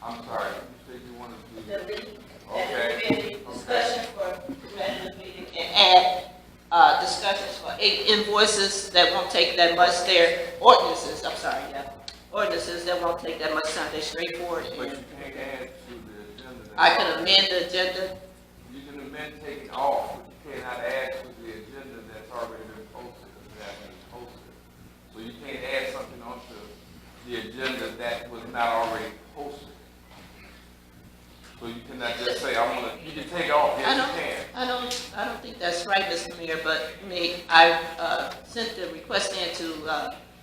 I'm sorry, you said you wanted to. Delete Okay. discussion for regular meeting and add discussions for 8 invoices that won't take that much. They're ordinances, I'm sorry, yeah. Ordinances that won't take that much time. They're straightforward. But you can't add to the agenda. I can amend the agenda. You can amend taking off, but you cannot add to the agenda that's already been posted, because it hasn't been posted. So you can't add something onto the agenda that was not already posted. So you cannot just say, you can take it off, yes, you can. I don't think that's right, Mr. Mayor, but I sent the request in to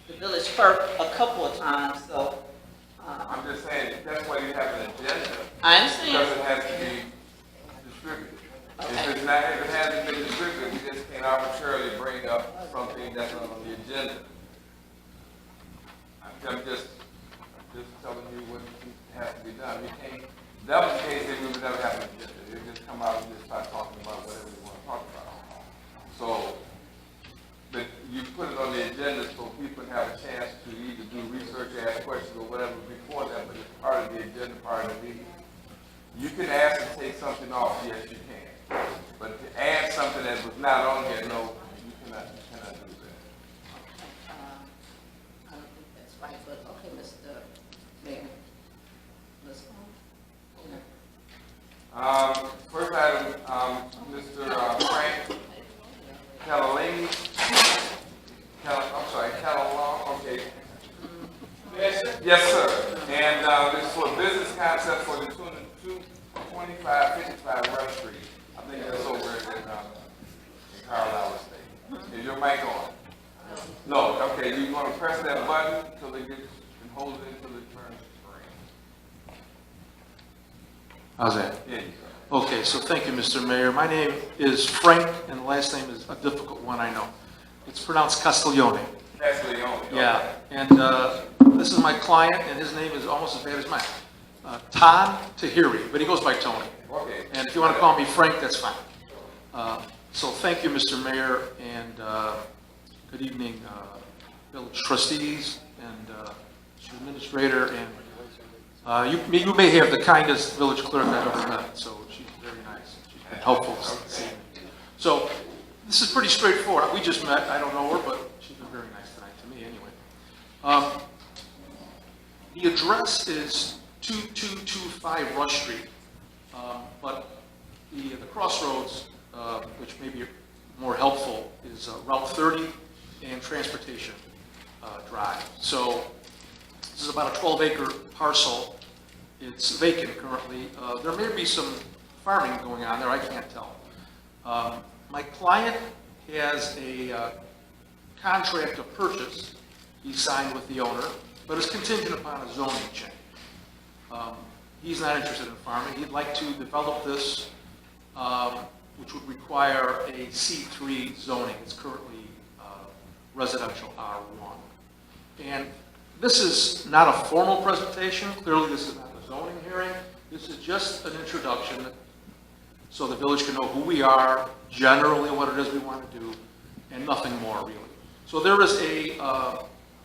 the village clerk a couple of times, so. I'm just saying, that's why you have an agenda. I understand. Because it has to be distributed. Okay. If it hasn't been distributed, we just can't arbitrarily bring up something that's not on the agenda. I'm just telling you what has to be done. We can't, if that was the case, then we would never have an agenda. It would just come out and just start talking about whatever we want to talk about. So, but you put it on the agenda so people have a chance to either do research, ask questions, or whatever before that, but it's part of the agenda, part of the meeting. You can ask to take something off, yes, you can. But to add something that was not on here, no, you cannot do that. I don't think that's right, but okay, Mr. Mayor. Let's go. First item, Mr. Frank Catalani. Catalan, okay. Yes, sir. And this is for business concept for the 2555 Rush Street. I think that's over in Carlisle Estate. Is your mic on? No. Okay, you want to press that button until it gets, and hold it until it turns green. How's that? Yeah, you go. Okay, so thank you, Mr. Mayor. My name is Frank, and the last name is a difficult one, I know. It's pronounced Castiglione. That's Leon. Yeah, and this is my client, and his name is almost as bad as mine. Tan Tahiri, but he goes by Tony. Okay. And if you want to call me Frank, that's fine. So thank you, Mr. Mayor, and good evening, village trustees and administrator, and you may have the kindest village clerk I've ever met, so she's very nice. She's been helpful this evening. So this is pretty straightforward. We just met. I don't know her, but she's been very nice tonight to me anyway. The address is 2225 Rush Street, but the crossroads, which may be more helpful, is Route 30 and Transportation Drive. So this is about a 12-acre parcel. It's vacant currently. There may be some farming going on there. I can't tell. My client has a contract of purchase he signed with the owner, but it's contingent upon a zoning change. He's not interested in farming. He'd like to develop this, which would require a C3 zoning. It's currently residential R1. And this is not a formal presentation. Clearly, this is not a zoning hearing. This is just an introduction so the village can know who we are, generally what it is we want to do, and nothing more, really. So there is a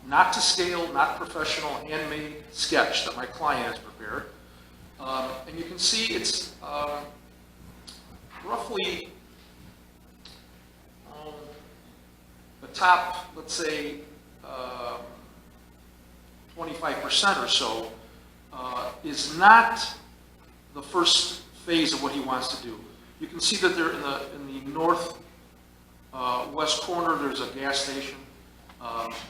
not to scale, not professional, handmade sketch that my client has prepared. And you can see it's roughly the top, let's say, 25% or so is not the first phase of what he wants to do. You can see that they're in the north west corner. There's a gas station.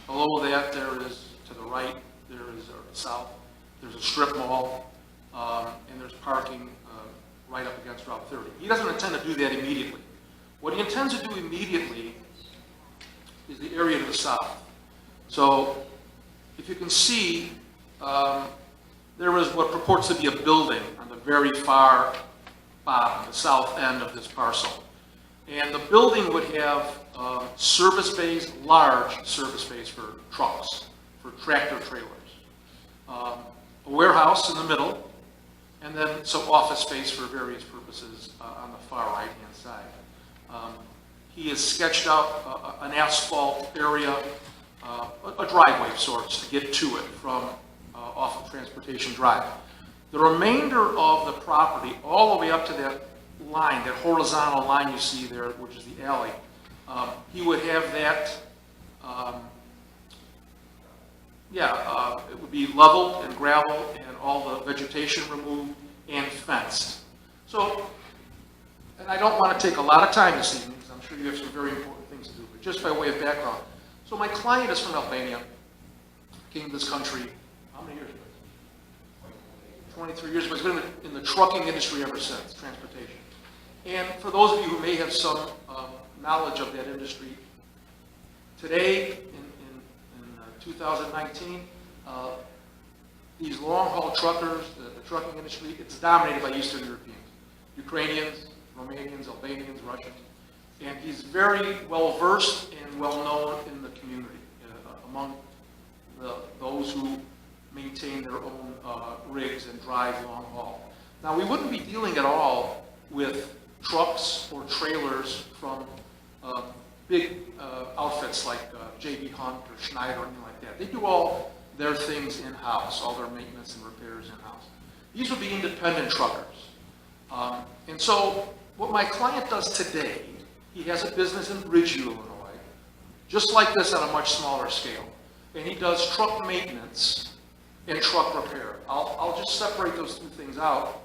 Below that, there is to the right. There is south. There's a strip mall, and there's parking right up against Route 30. He doesn't intend to do that immediately. What he intends to do immediately is the area to the south. So, if you can see, there is what purports to be a building on the very far bottom, the south end of this parcel. And the building would have service bays, large service bays for trucks, for tractor trailers, a warehouse in the middle, and then some office space for various purposes on the far right-hand side. He has sketched out an asphalt area, a driveway of sorts to get to it from off of Transportation Drive. The remainder of the property, all the way up to that line, that horizontal line you see there, which is the alley, he would have that, it would be leveled and gravel and all the vegetation removed and fenced. So, and I don't want to take a lot of time this evening, because I'm sure you have some very important things to do, but just by way of background. So my client is from Albania, came to this country, how many years ago? 23 years ago. He's been in the trucking industry ever since, transportation. And for those of you who may have some knowledge of that industry, today, in 2019, these long-haul truckers, the trucking industry, it's dominated by Eastern Europeans, Ukrainians, Romanians, Albanians, Russians. And he's very well-versed and well-known in the community, among those who maintain their own rigs and drive long haul. Now, we wouldn't be dealing at all with trucks or trailers from big outfits like J.B. Hunt or Schneider or anything like that. They do all their things in-house, all their maintenance and repairs in-house. These would be independent truckers. And so what my client does today, he has a business in Bridgeview, Illinois, just like this on a much smaller scale. And he does truck maintenance and truck repair. I'll just separate those two things out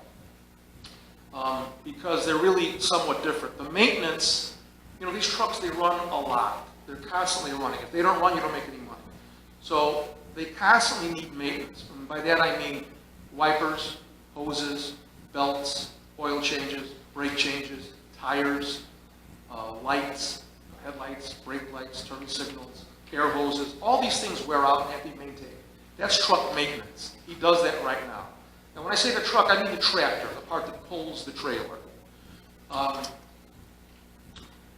because they're really somewhat different. The maintenance, you know, these trucks, they run a lot. They're constantly running. If they don't run, you don't make any money. So they constantly need maintenance. And by that I mean wipers, hoses, belts, oil changes, brake changes, tires, lights, headlights, brake lights, turn signals, air hoses. All these things wear out and have to be maintained. That's truck maintenance. He does that right now. And when I say the truck, I mean the tractor, the part that pulls the trailer.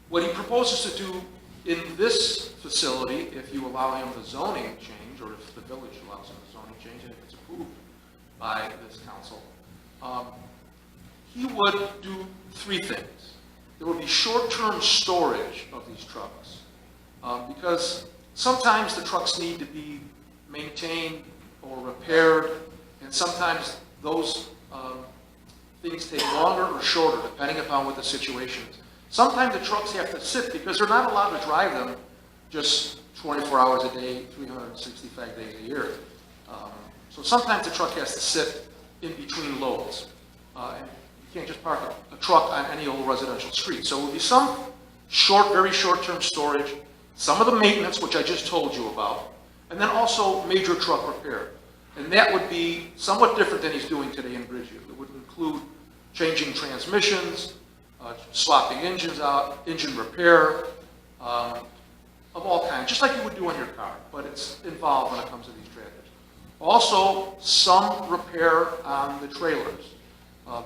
What he proposes to do in this facility, if you allow him the zoning change, or if the village allows him the zoning change, and if it's approved by this council, he would do three things. There would be short-term storage of these trucks, because sometimes the trucks need to be maintained or repaired, and sometimes those things take longer or shorter, depending upon what the situation is. Sometimes the trucks have to sit because they're not allowed to drive them just 24 hours a day, 365 days a year. So sometimes the truck has to sit in between loads. And you can't just park a truck on any old residential street. So it will be some very short-term storage, some of the maintenance, which I just told you about, and then also major truck repair. And that would be somewhat different than he's doing today in Bridgeview. It would include changing transmissions, swapping engines out, engine repair, of all kinds, just like you would do on your car, but it's involved when it comes to these trailers. Also, some repair on the trailers.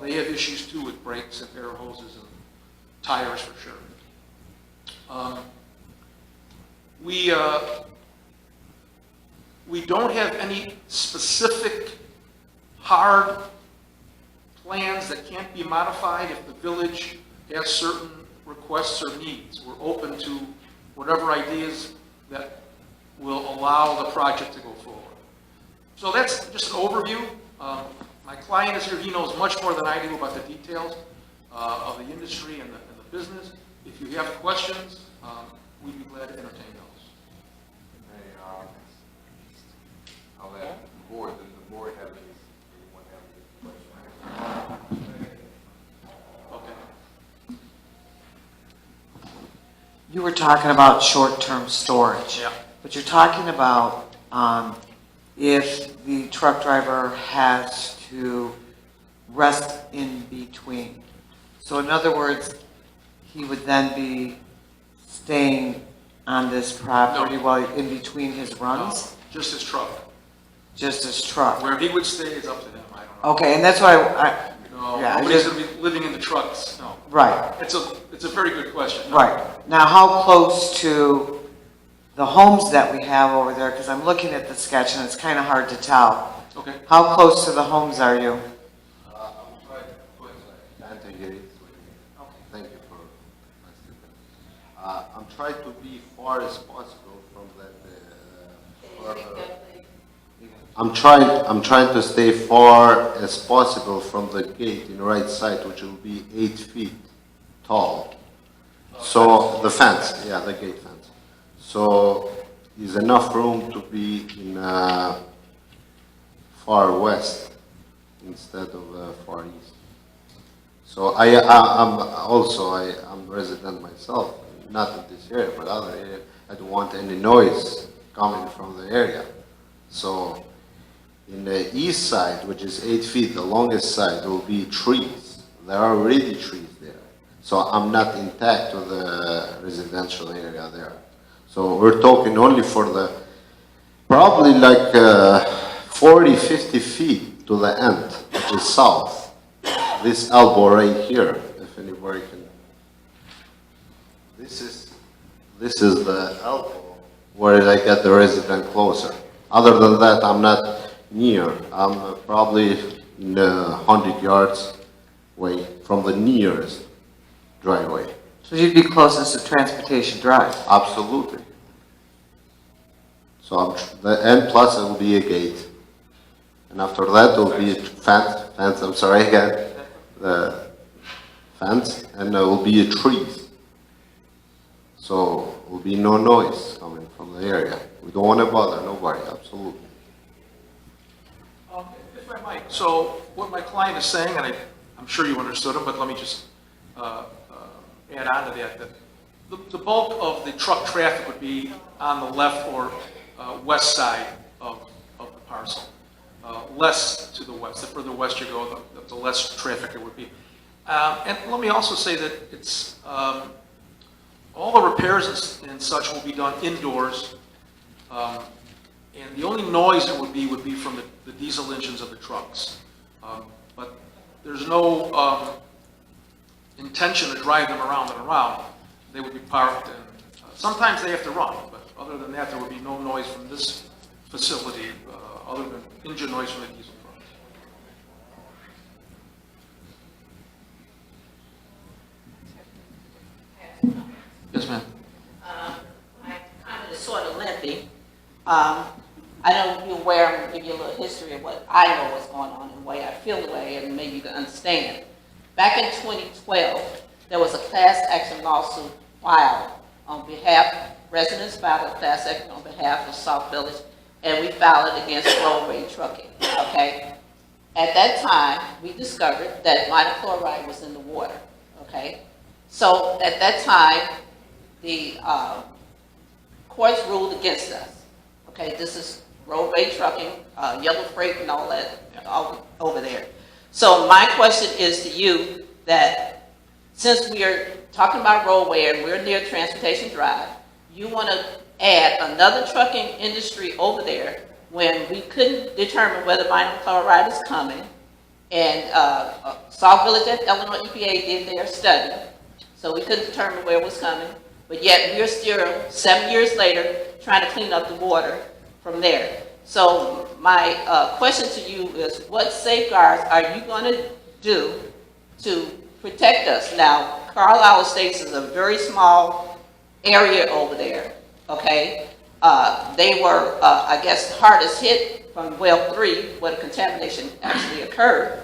They have issues too with brakes and air hoses and tires for sure. We don't have any specific hard plans that can't be modified if the village has certain requests or needs. We're open to whatever ideas that will allow the project to go forward. So that's just an overview. My client is here. He knows much more than I do about the details of the industry and the business. If you have questions, we'd be glad to entertain those. Hey, I'll ask the board. Does the board have anyone have any questions? Okay. You were talking about short-term storage. Yeah. But you're talking about if the truck driver has to rest in between. So in other words, he would then be staying on this property No. while in between his runs? Just his truck. Just his truck? Where he would stay is up to him. I don't know. Okay, and that's why I No, yeah, I nobody's just- going to be living in the trucks. No. right, It's a very good question. No. right. Now, how close to the homes that we have over there, because I'm looking at the sketch and it's kind of hard to tell. Okay. How close to the homes are you? I'm trying to put Anthony here. Thank you for my statement. I'm trying to be far as possible from that. I'm trying to stay far as possible from the gate in the right side, which will be 8 feet tall. So the fence, yeah, the gate fence. So is enough room to be in far west instead of far east. So I'm resident myself, not in this area, but other area. I don't want any noise coming from the area. So in the east side, which is 8 feet, the longest side, will be trees. There are already trees there. So I'm not intact with the residential area there. So we're talking only for the, probably like 40, 50 feet to the end, which is south. This elbow right here, if anybody can. This is the elbow where I get the resident closer. Other than that, I'm not near. I'm probably in 100 yards away from the nearest driveway. So you'd be closest to Transportation Drive. Absolutely. So and plus it will be a gate. And after that, it will be a fence, I'm sorry again, the fence, and there will be a trees. So will be no noise coming from the area. We don't want to bother nobody, absolutely. If I might, so what my client is saying, and I'm sure you understood him, but let me just add on to that the bulk of the truck traffic would be on the left or west side of the parcel. Less to the west. The further west you go, the less traffic it would be. And let me also say that it's all the repairs and such will be done indoors. And the only noise it would be from the diesel engines of the trucks. But there's no intention to drive them around and around. They would be parked, and sometimes they have to run, but other than that, there would be no noise from this facility other than engine noise from the diesel trucks. Yes, ma'am. My comment is sort of lengthy. I know you're aware, I'm going to give you a little history of what I know what's going on and the way I feel the way, and maybe you can understand. Back in 2012, there was a class action lawsuit filed on behalf, residents filed a class action on behalf of Sauk Village, and we filed it against roadway trucking, okay? At that time, we discovered that monochloride was in the water, okay? So at that time, the courts ruled against us, okay? This is roadway trucking, yellow freight and all that all over there. So my question is to you that since we are talking about roadway and we're near Transportation Drive, you want to add another trucking industry over there when we couldn't determine whether monochloride is coming. And Sauk Village at Illinois EPA did their study, so we couldn't determine where it was coming. But yet we're still 7 years later trying to clean up the water from there. So my question to you is, what safeguards are you going to do to protect us? Now, Carlisle Estates is a very small area over there, okay? They were, I guess, hardest hit from well 3, where the contamination actually occurred.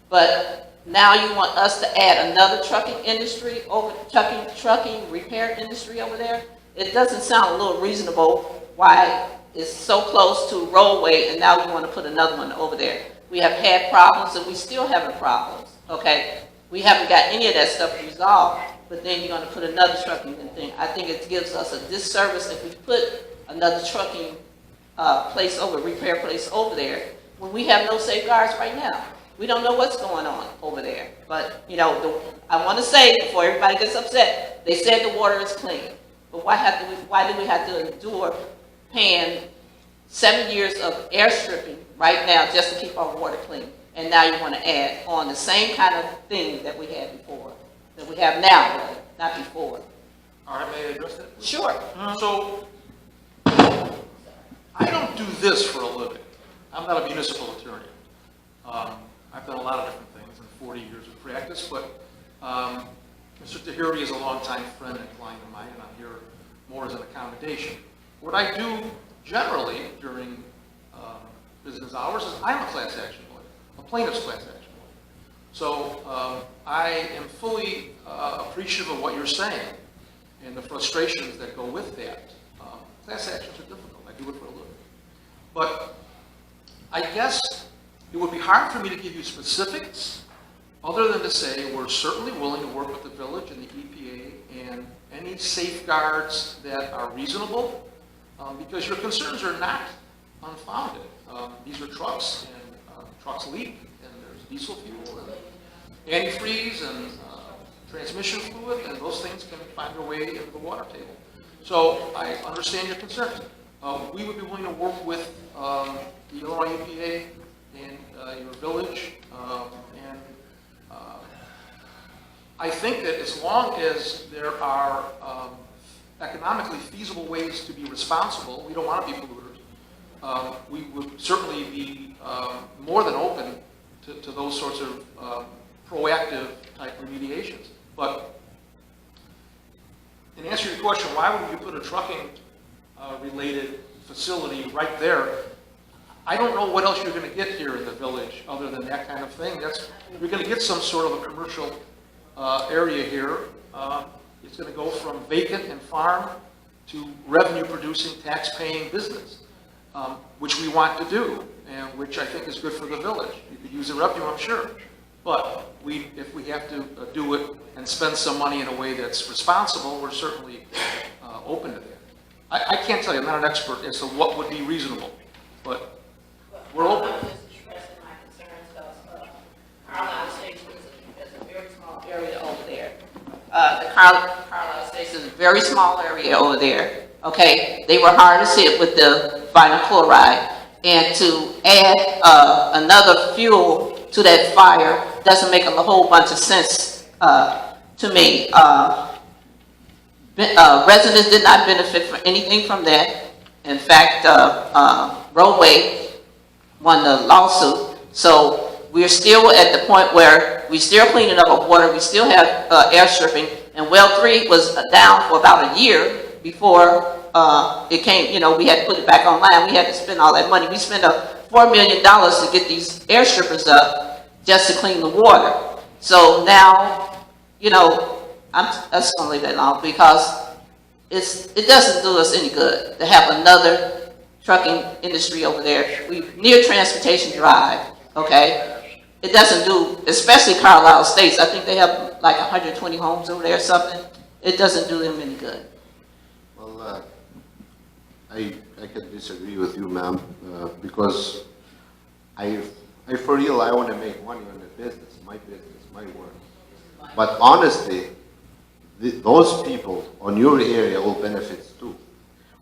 But now you want us to add another trucking industry over, trucking repair industry over there? It doesn't sound a little reasonable why it's so close to roadway and now we want to put another one over there. We have had problems and we still having problems, okay? We haven't got any of that stuff resolved, but then you're going to put another trucking thing. I think it gives us a disservice if we put another trucking place over, repair place over there, when we have no safeguards right now. We don't know what's going on over there. But, you know, I want to say, before everybody gets upset, they said the water is clean. But why do we have to endure paying 7 years of air stripping right now just to keep our water clean? And now you want to add on the same kind of thing that we had before, that we have now, really, not before. All right, may I address that? Sure. So, I don't do this for a living. I'm not a municipal attorney. I've done a lot of different things in 40 years of practice, but Mr. Tahiri is a longtime friend and client of mine, and I'm here more as an accommodation. What I do generally during business hours is I'm a class action lawyer, a plaintiff's class action lawyer. So I am fully appreciative of what you're saying and the frustrations that go with that. Class actions are difficult. I do it for a living. But I guess it would be hard for me to give you specifics other than to say we're certainly willing to work with the village and the EPA and any safeguards that are reasonable, because your concerns are not unfounded. These are trucks, and trucks leak, and there's diesel fuel, and antifreeze, and transmission fluid, and those things can find their way into the water table. So I understand your concerns. We would be willing to work with the Illinois EPA and your village, and I think that as long as there are economically feasible ways to be responsible, we don't want to be polluters. We would certainly be more than open to those sorts of proactive type remediations. But in answer to your question, why would you put a trucking related facility right there? I don't know what else you're going to get here in the village other than that kind of thing. You're going to get some sort of a commercial area here. It's going to go from vacant and farm to revenue-producing, tax-paying business, which we want to do, and which I think is good for the village. You could use the revenue, I'm sure. But if we have to do it and spend some money in a way that's responsible, we're certainly open to that. I can't tell you, I'm not an expert as to what would be reasonable, but we're open. I'm just expressing my concerns because Carlisle Station is a very small area over there. The Carlisle Station is a very small area over there. Okay, they were hard to hit with the vinyl chloride, and to add another fuel to that fire doesn't make a whole bunch of sense to me. Residents did not benefit from anything from that. In fact, Roadway won the lawsuit, so we're still at the point where we're still cleaning up our water, we still have air stripping, and well 3 was down for about a year before it came, we had to put it back online. We had to spend all that money. We spent $4 million to get these air strippers up just to clean the water. So now, I'm just going to leave that alone because it doesn't do us any good to have another trucking industry over there. We near Transportation Drive, okay? It doesn't do, especially Carlisle Estates. I think they have like 120 homes over there or something. It doesn't do them any good. Well, I can disagree with you, ma'am, because I for real, I want to make money on the business, my work. But honestly, those people on your area will benefit too.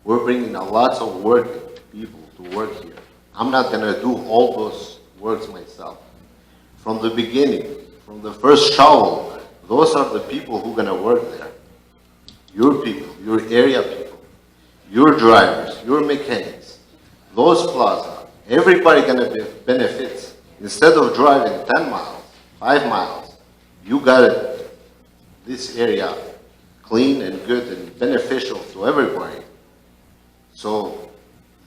We're bringing a lot of working people to work here. I'm not going to do all those works myself. From the beginning, from the first shovel, those are the people who are going to work there. Your people, your area people, your drivers, your mechanics, those plaza, everybody going to benefit. Instead of driving 10 miles, 5 miles, you got this area clean and good and beneficial to everybody. So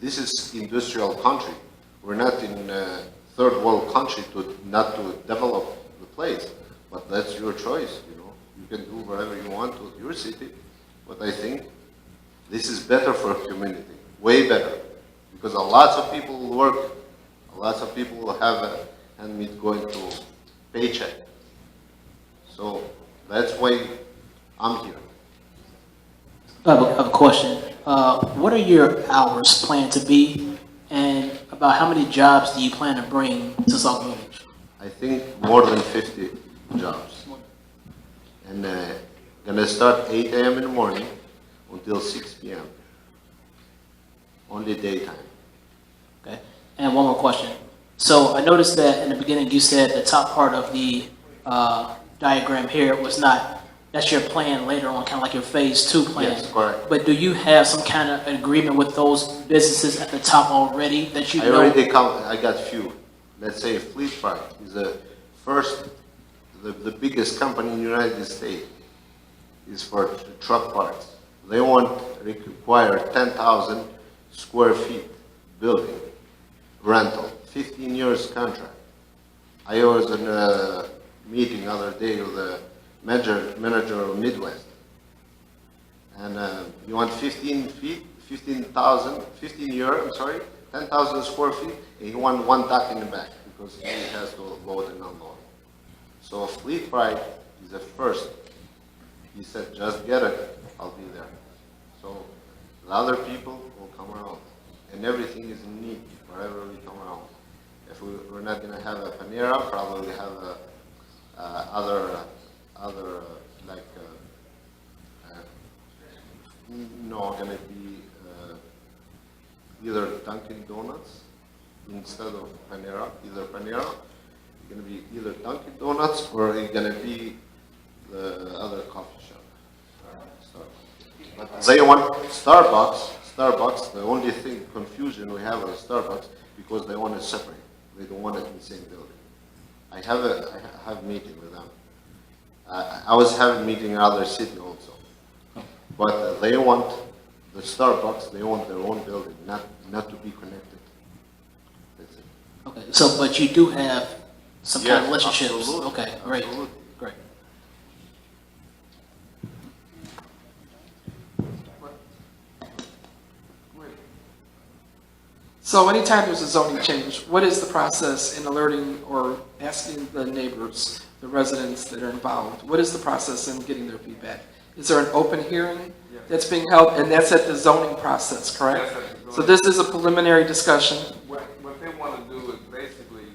this is industrial country. We're not in a third world country not to develop the place, but that's your choice. You can do whatever you want with your city. But I think this is better for a community, way better, because a lot of people will work, a lot of people will have a handmade going to paycheck. So that's why I'm here. I have a question. What are your hours planned to be, and about how many jobs do you plan to bring to Sauk Village? I think more than 50 jobs. And gonna start 8 a.m. in the morning until 6 p.m. Only daytime. Okay. And one more question. So I noticed that in the beginning you said the top part of the diagram here was not, that's your plan later on, kind of like your phase 2 plan. Yes, correct. But do you have some kind of agreement with those businesses at the top already that you know? I got few. Let's say Fleet Park is the biggest company in the United States is for truck parts. They require 10,000 square feet building rental. 15 years contract. I was in a meeting other day with the manager of Midwest. And you want 15 feet, 15 year, I'm sorry, 10,000 square feet, and you want one dock in the back because he has to load and unload. So Fleet Pride is the first. He said, just get it, I'll be there. So the other people will come around, and everything is in need wherever we come around. If we're not going to have a Panera, probably have other like going to be either Dunkin' Donuts instead of Panera. Either Panera, going to be either Dunkin' Donuts or it's going to be the other coffee shop. But they want Starbucks. The only thing confusion we have with Starbucks because they want it separate. They don't want it in the same building. I have a meeting with them. I was having a meeting in other city also, but they want the Starbucks. They want their own building, not to be connected. That's it. Okay, so, but you do have some kind of Yes, relationships? absolutely. Okay, great, Absolutely. great. So anytime there's a zoning change, what is the process in alerting or asking the neighbors, the residents that are involved? What is the process in getting their feedback? Is there an open hearing that's being held, and that's at the zoning process, correct? That's at the So zoning. this is a preliminary discussion. What they want to do is basically,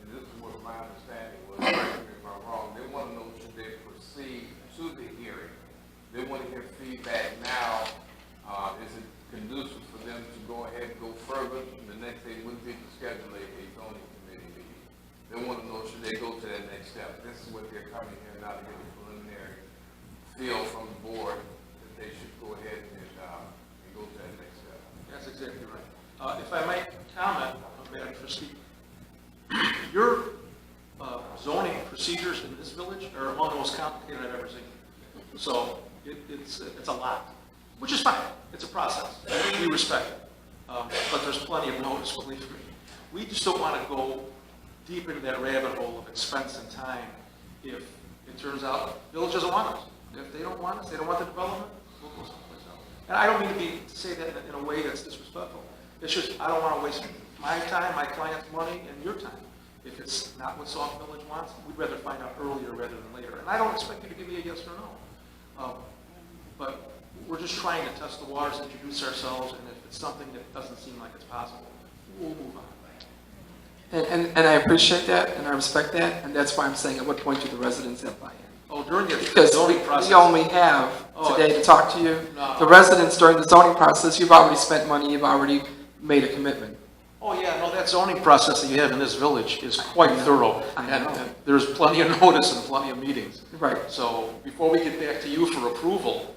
and this is what my understanding was, correct me if I'm wrong, they want to know should they proceed to the hearing. They want to hear feedback now. Is it conducive for them to go ahead and go further? The next day would be to schedule a zoning committee meeting. They want to know should they go to that next step. This is what they're coming here now to get a preliminary feel from the board that they should go ahead and go to that next step. That's exactly right. If I might comment, Madam Trustee, your zoning procedures in this village are among the most complicated I've ever seen. So it's a lot, which is fine. It's a process. We respect it. But there's plenty of notice, believe me. We just don't want to go deep into that rabbit hole of expense and time if it turns out the village doesn't want us. If they don't want us, they don't want the development, we'll go someplace else. And I don't mean to say that in a way that's disrespectful. It's just, I don't want to waste my time, my client's money, and your time. If it's not what Sauk Village wants, we'd rather find out earlier rather than later. And I don't expect you to give me a yes or no. But we're just trying to test the waters, introduce ourselves, and if it's something that doesn't seem like it's possible, we'll move on. And I appreciate that, and I respect that, and that's why I'm saying, at what point do the residents have buy-in? Oh, during the Because zoning process. we only have today to talk to you. No. The residents during the zoning process, you've already spent money, you've already made a commitment. Oh, yeah, no, that zoning process that you have in this village is quite thorough. I And know. and there's plenty of notice and plenty of meetings. Right. So before we get back to you for approval,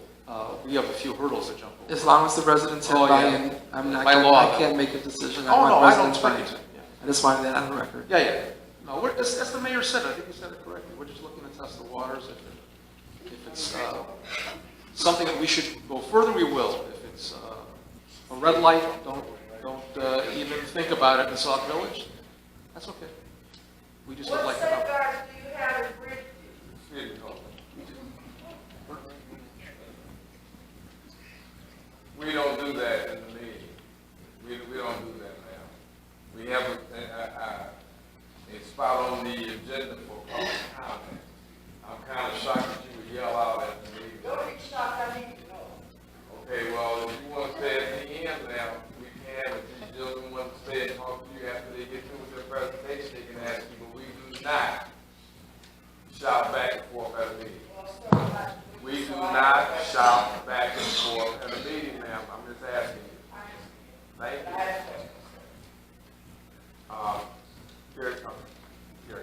we have a few hurdles to jump over. As long as the residents have Oh, yeah. buy-in, I'm not, By gonna- law. I can't make a decision. Oh, I no, want I don't residents' expect buy-in. you to. Yeah. I just wanted that on the record. Yeah, yeah. No, as the mayor said, I think he said it correctly. We're just looking to test the waters. If it's something that we should go further, we will. If it's a red light, don't even think about it in Sauk Village. That's okay. We just would like to know. What safeguards do you have in Bridgeview? City Hall. We don't do that in the meeting. We don't do that, ma'am. We have a spot on the agenda for public comment. I'm kind of shocked that you would yell out at the meeting. Don't be shocked, I need to know. Okay, well, if you want to stay at the end now, we can. If you just want to stay and talk to you after they get through with their presentation, they can ask you, but we do not shout back and forth at a meeting. We do not shout back and forth at a meeting, ma'am. I'm just asking you. Thank you. Gary, come. Gary.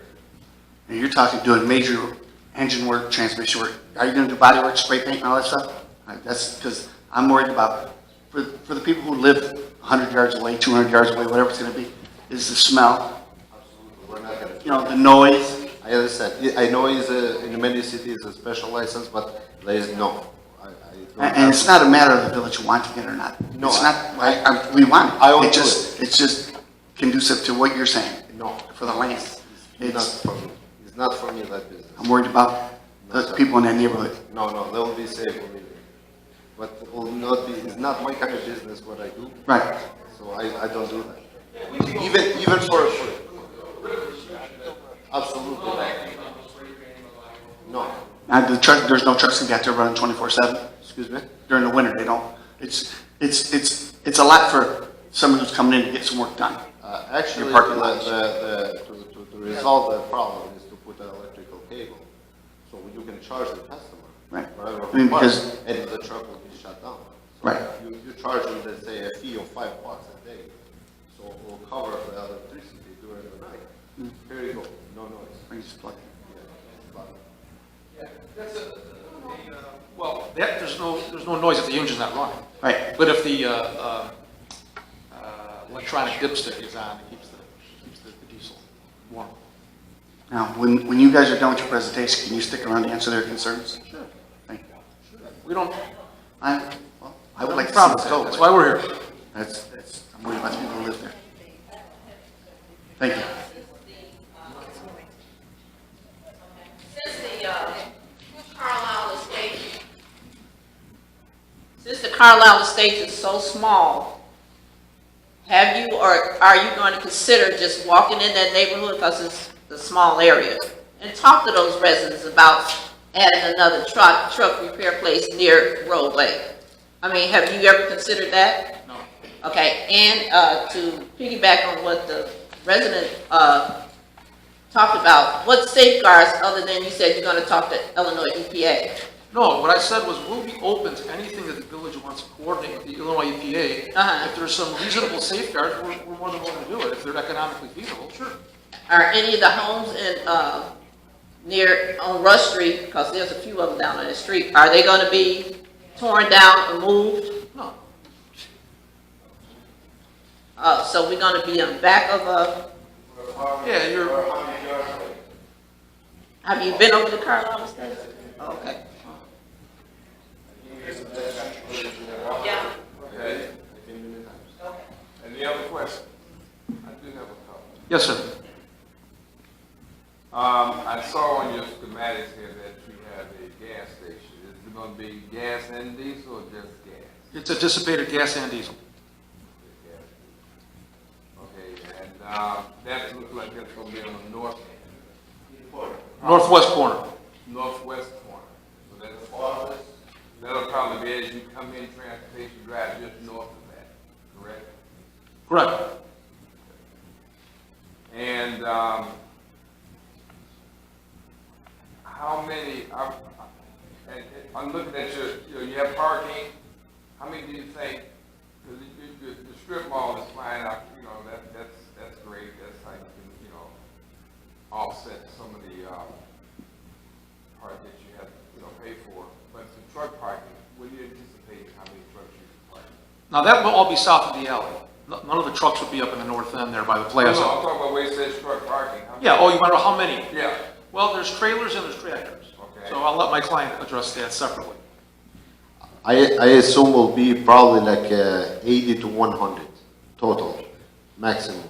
And you're talking doing major engine work, transmission work. Are you gonna do body work, spray paint and all that stuff? That's because I'm worried about, for the people who live 100 yards away, 200 yards away, whatever it's gonna be, is the smell, Absolutely, we're not gonna. you know, the noise. I understand. I know it's in many cities a special license, but there is no. I don't And have- it's not a matter of the village wanting it or not. No, It's not, we want it. I won't It do just, it's just, conducive to what you're saying No. for the land. It's not It's, for me. It's not for me, that business. I'm worried about the people in that neighborhood. No, they will be safe for me. But it will not be, it's not my kind of business what I do, Right. so I don't do that. Even for, absolutely. No, And the truck, there's no trucks that got there running 24/7. excuse me? During the winter, they don't. It's a lot for someone who's coming in to get some work done. Actually, Your parking lots. to resolve that problem is to put an electrical cable, so you can charge the customer. Right. Whatever I mean, required, because- and the truck will be shut down. So Right. You charge them, let's say, a fee of $5 a day, so it will cover the electricity during the night. Here you go, no noise. I just plug it. Yeah. Well, there's no noise if the engine's not running. Right. But if the electronic dipstick is on, it keeps the diesel warm. Now, when you guys are done with your presentation, can you stick around to answer their concerns? Sure. Thank you. We don't, I would like to see promise this go. That's but why we're here. I'm worried about the people who live there. Thank you. Since the Carlisle Estates is so small, have you or are you going to consider just walking in that neighborhood, because it's a small area, and talk to those residents about adding another truck repair place near roadway? I mean, have you ever considered that? No. Okay, and to piggyback on what the resident talked about, what safeguards, other than you said you're going to talk to Illinois EPA? No, what I said was we'll be open to anything that the village wants to coordinate with the Illinois EPA. Uh-huh. If there's some reasonable safeguards, we're more than willing to do it. If they're economically feasible, sure. Are any of the homes in, near, on Rush Street, because there's a few of them down on the street, are they gonna be torn down or moved? No. So we're gonna be on the back of a, Yeah, have you been over to Carlisle Estates? Okay. Yeah. Okay? Any other questions? I do have a couple. Yes, sir. I saw on your schematics here that you have a gas station. Is it gonna be gas and diesel or just gas? It's a dissipated gas and diesel. Okay, and, that looks like that's gonna be on the Northwest corner. northwest corner. So that's, that'll probably be as you come in Transportation Drive, just north of that, correct? Correct. And, how many, I'm looking at you have parking, how many do you think, because the strip mall is fine out, that's great, that's how you can, offset some of the, part that you have, pay for, but the truck parking, what do you anticipate, how many trucks you can park? Now, that will all be south of the alley. None of the trucks will be up in the north end there by the No, plaza. I'm talking about where it says truck parking. How many? Yeah, oh, you want to know how many? Yeah, Well, there's trailers and there's tractors. Okay. So I'll let my client address that separately. I assume will be probably like 80 to 100 total, maximum.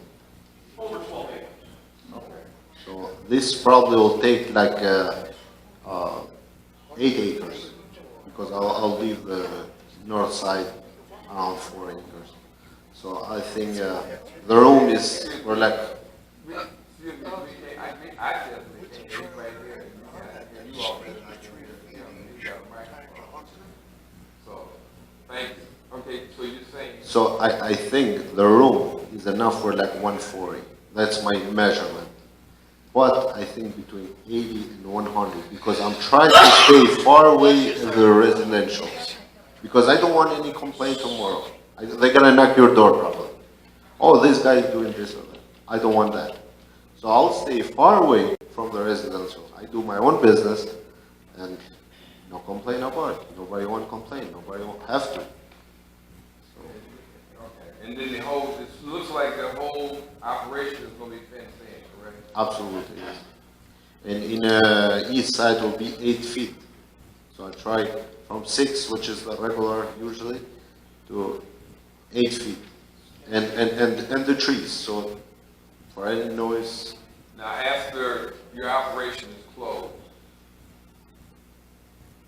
Over 12 acres. So this probably will take like 8 acres, because I'll leave the north side around 4 acres. So I think the room is, we're like, excuse me, I definitely can't get right here, and you all, you got a microphone. So, thank you. Okay, so you're saying, so I think the room is enough for like 140. That's my measurement. But I think between 80 and 100, because I'm trying to stay far away in the residential. Because I don't want any complaint tomorrow. They're gonna knock your door probably. Oh, this guy is doing this or that. I don't want that. So I'll stay far away from the residential. I do my own business and no complaint about it. Nobody want to complain. Nobody won't have to. okay, and then it looks like the whole operation is gonna be fenced in, correct? Absolutely, yes. And in east side will be 8 feet. So I try from 6, which is the regular usually, to 8 feet. and the trees, so for any noise, Now, after your operation is closed,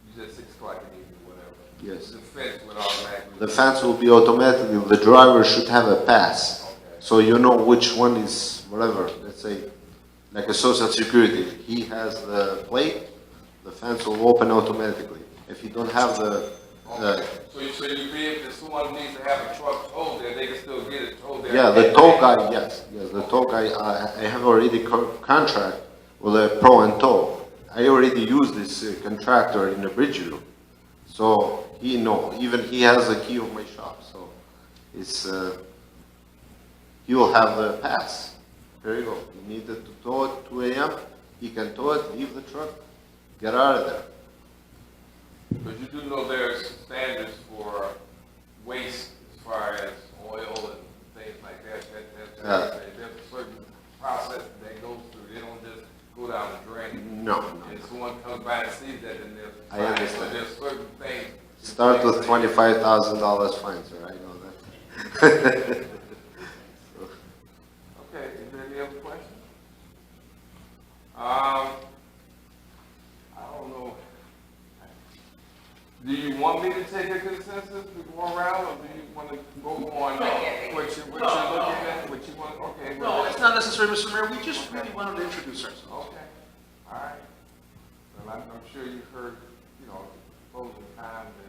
you said 6 o'clock in the evening, whatever. yes. The fence would automatically. The fence will be automatically, the driver should have a pass. Okay. So you know which one is, whatever, let's say, like a social security. If he has the plate, the fence will open automatically. If you don't have the, Okay. So you be able, if someone needs to have a truck towed there, they can still get it towed there? yeah, the tow guy, yes, the tow guy, I have already contract with a Pro and Tow. I already use this contractor in the Bridgeview. So he know, even he has the key of my shop, so it's, he will have the pass. There you go. You need to tow it 2 a.m., he can tow it, leave the truck, get out of there. But you do know there's standards for waste as far as oil and things like that. There's a certain process that goes through. They don't just go down the drain. No, And if someone comes by and sees that, then there's I fines. understand. So there's certain things. Start with $25,000 fine, sir, I know that. Okay, is there any other questions? I don't know. Do you want me to take a consensus to go around, or do you want to go on what you're looking at, what you want, okay? No, it's not necessary, Mr. Mayor, we just really wanted to introduce ourselves. Okay, all right. Well, I'm sure you've heard, you know, pros and cons, and,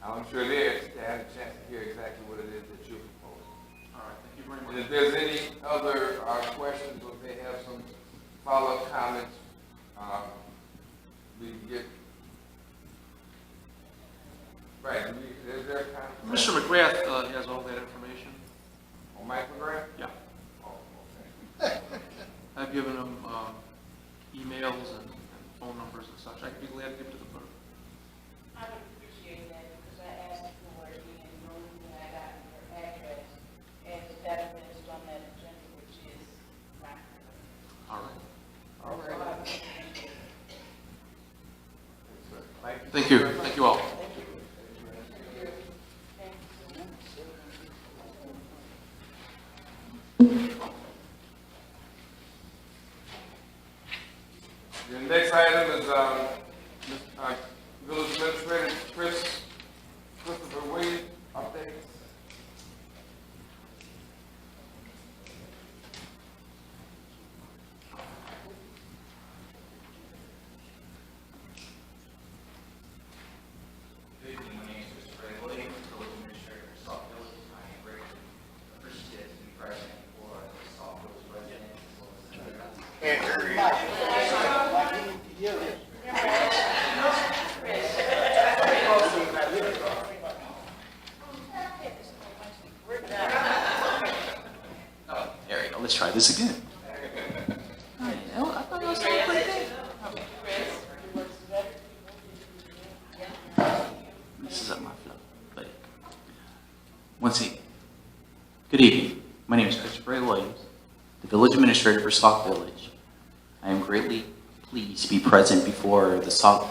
I'm sure they had a chance to hear exactly what it is that you're proposing. All right, thank you very And much. if there's any other questions, or if they have some follow-up comments, we can get. Right, is there a comment? Mr. McGrath has all that information. On Mike McGrath? Yeah. Oh, okay. I've given him emails and phone numbers and such. I'd be glad to give to the clerk. I would appreciate that because I asked for it and the only thing I got was your address and the database on that agenda, which is not. All right. All right. Thank you. Thank you all. The next item is, Village Administrator Christopher Williams, update. Good evening, my name is Christopher Williams, Village Administrator for Sauk Village. I am greatly appreciative to be present for the Sauk Village residents as well as the There we go, let's try this again. I thought I was doing pretty good. This is up my flow, but once again, good evening. My name is Christopher Williams, the Village Administrator for Sauk Village. I am greatly pleased to be present before the Sauk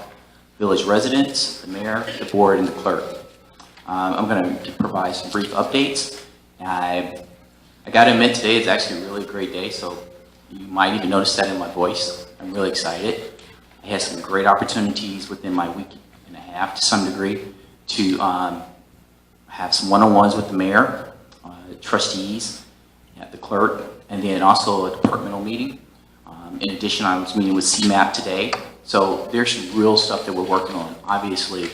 Village residents, the mayor, the board, and the clerk. I'm going to provide some brief updates. I got to admit, today is actually a really great day, so you might even notice that in my voice. I'm really excited. I had some great opportunities within my week and a half, to some degree, to have some one-on-ones with the mayor, trustees, the clerk, and then also a departmental meeting. In addition, I was meeting with CMAP today, so there's some real stuff that we're working on. Obviously,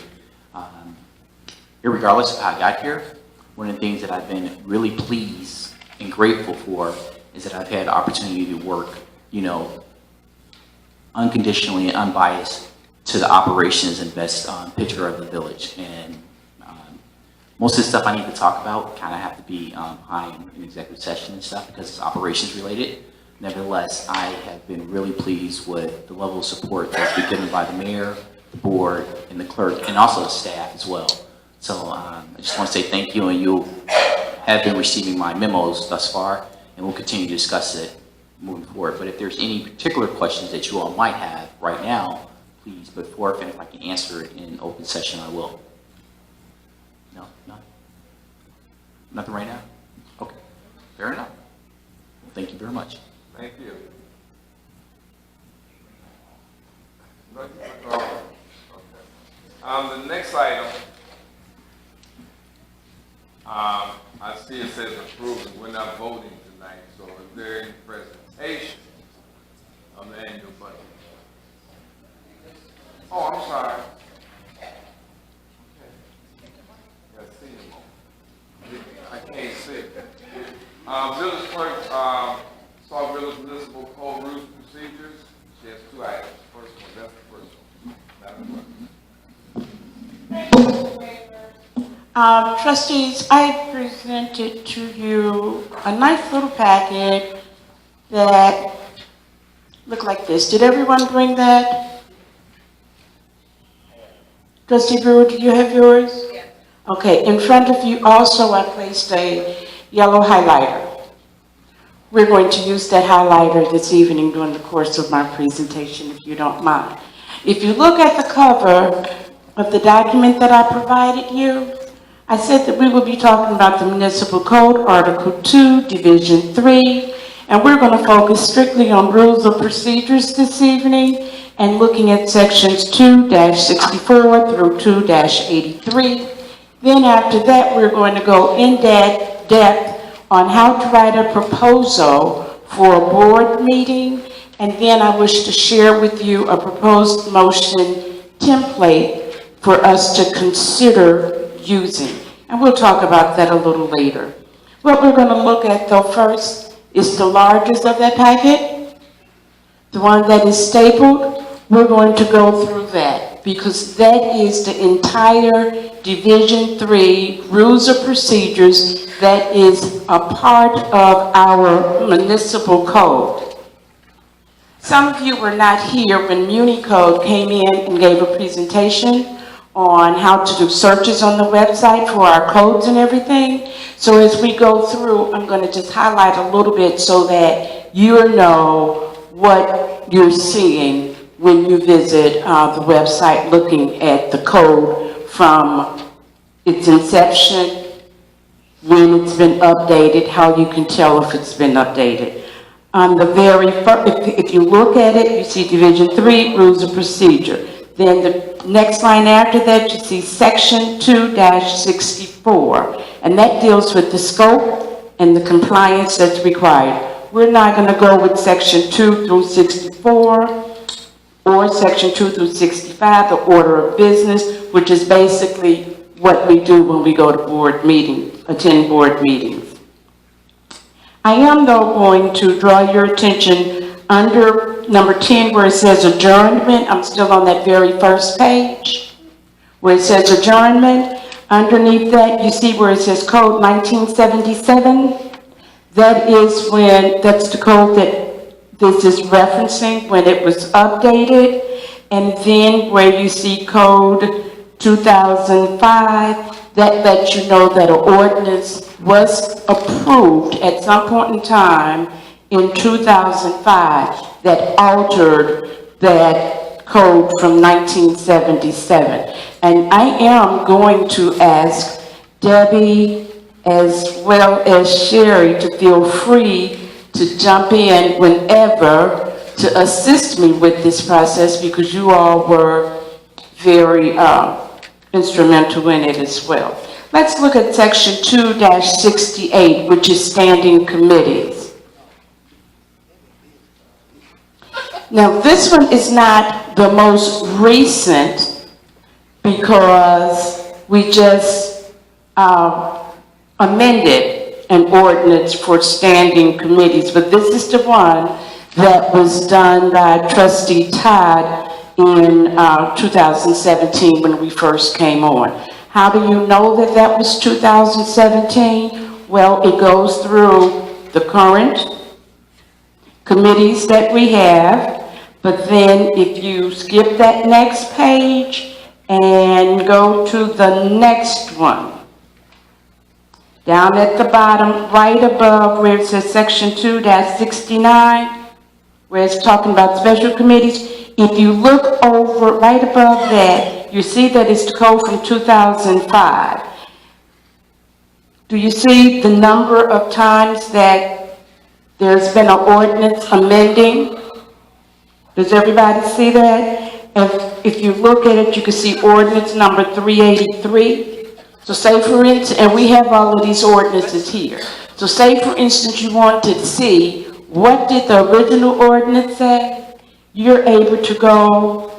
regardless of how I got here, one of the things that I've been really pleased and grateful for is that I've had the opportunity to work, unconditionally and unbiased to the operations and best picture of the village. And most of the stuff I need to talk about kind of have to be high in executive session and stuff because it's operations related. Nevertheless, I have been really pleased with the level of support that's been given by the mayor, the board, and the clerk, and also the staff as well. So I just want to say thank you, and you have been receiving my memos thus far, and we'll continue to discuss it moving forward. But if there's any particular questions that you all might have right now, please put forth, and if I can answer it in open session, I will. No? Nothing right now? Fair enough. Well, thank you very much. Thank you. The next item, I see it says approval. We're not voting tonight, so is there any presentation of the annual budget? Oh, I'm sorry. Okay. I can't see. Village clerk, Sauk Village Municipal Code Rules and Procedures. She has two items. First one, that's the first one. Madam Clerk. Trustees, I presented to you a nice little packet that looked like this. Did everyone bring that? Trustee Brewer, do you have yours? Yeah. Okay, in front of you also I placed a yellow highlighter. We're going to use that highlighter this evening during the course of my presentation, if you don't mind. If you look at the cover of the document that I provided you, I said that we will be talking about the Municipal Code, Article 2, Division 3, and we're going to focus strictly on rules of procedures this evening and looking at sections 2-64 through 2-83. Then after that, we're going to go in depth on how to write a proposal for a board meeting, and then I wish to share with you a proposed motion template for us to consider using. And we'll talk about that a little later. What we're going to look at though first is the largest of that packet, the one that is stapled. We're going to go through that because that is the entire Division 3 Rules of Procedures that is a part of our municipal code. Some of you were not here when Muni Code came in and gave a presentation on how to do searches on the website for our codes and everything. So as we go through, I'm going to just highlight a little bit so that you know what you're seeing when you visit the website looking at the code from its inception, when it's been updated, how you can tell if it's been updated. On the very first, if you look at it, you see Division 3, Rules of Procedure. Then the next line after that, you see Section 2-64, and that deals with the scope and the compliance that's required. We're not going to go with Section 2 through 64 or Section 2 through 65, the order of business, which is basically what we do when we go to board meetings, attend board meetings. I am, though, going to draw your attention under number 10 where it says adjournment. I'm still on that very first page where it says adjournment. Underneath that, you see where it says Code 1977. That is that's the code that this is referencing when it was updated. And then where you see Code 2005, that lets you know that an ordinance was approved at some point in time in 2005 that altered that code from 1977. And I am going to ask Debbie as well as Sherry to feel free to jump in whenever to assist me with this process because you all were very instrumental in it as well. Let's look at Section 2-68, which is standing committees. Now, this one is not the most recent because we just amended an ordinance for standing committees, but this is the one that was done by Trustee Todd in 2017 when we first came on. How do you know that that was 2017? Well, it goes through the current committees that we have, but then if you skip that next page and go to the next one, down at the bottom, right above where it says Section 2-69, where it's talking about special committees, if you look over right above that, you see that it's the code from 2005. Do you see the number of times that there's been an ordinance amending? Does everybody see that? If you look at it, you can see ordinance number 383. So say for instance, and we have all of these ordinances here. So say for instance, you want to see what did the original ordinance say? You're able to go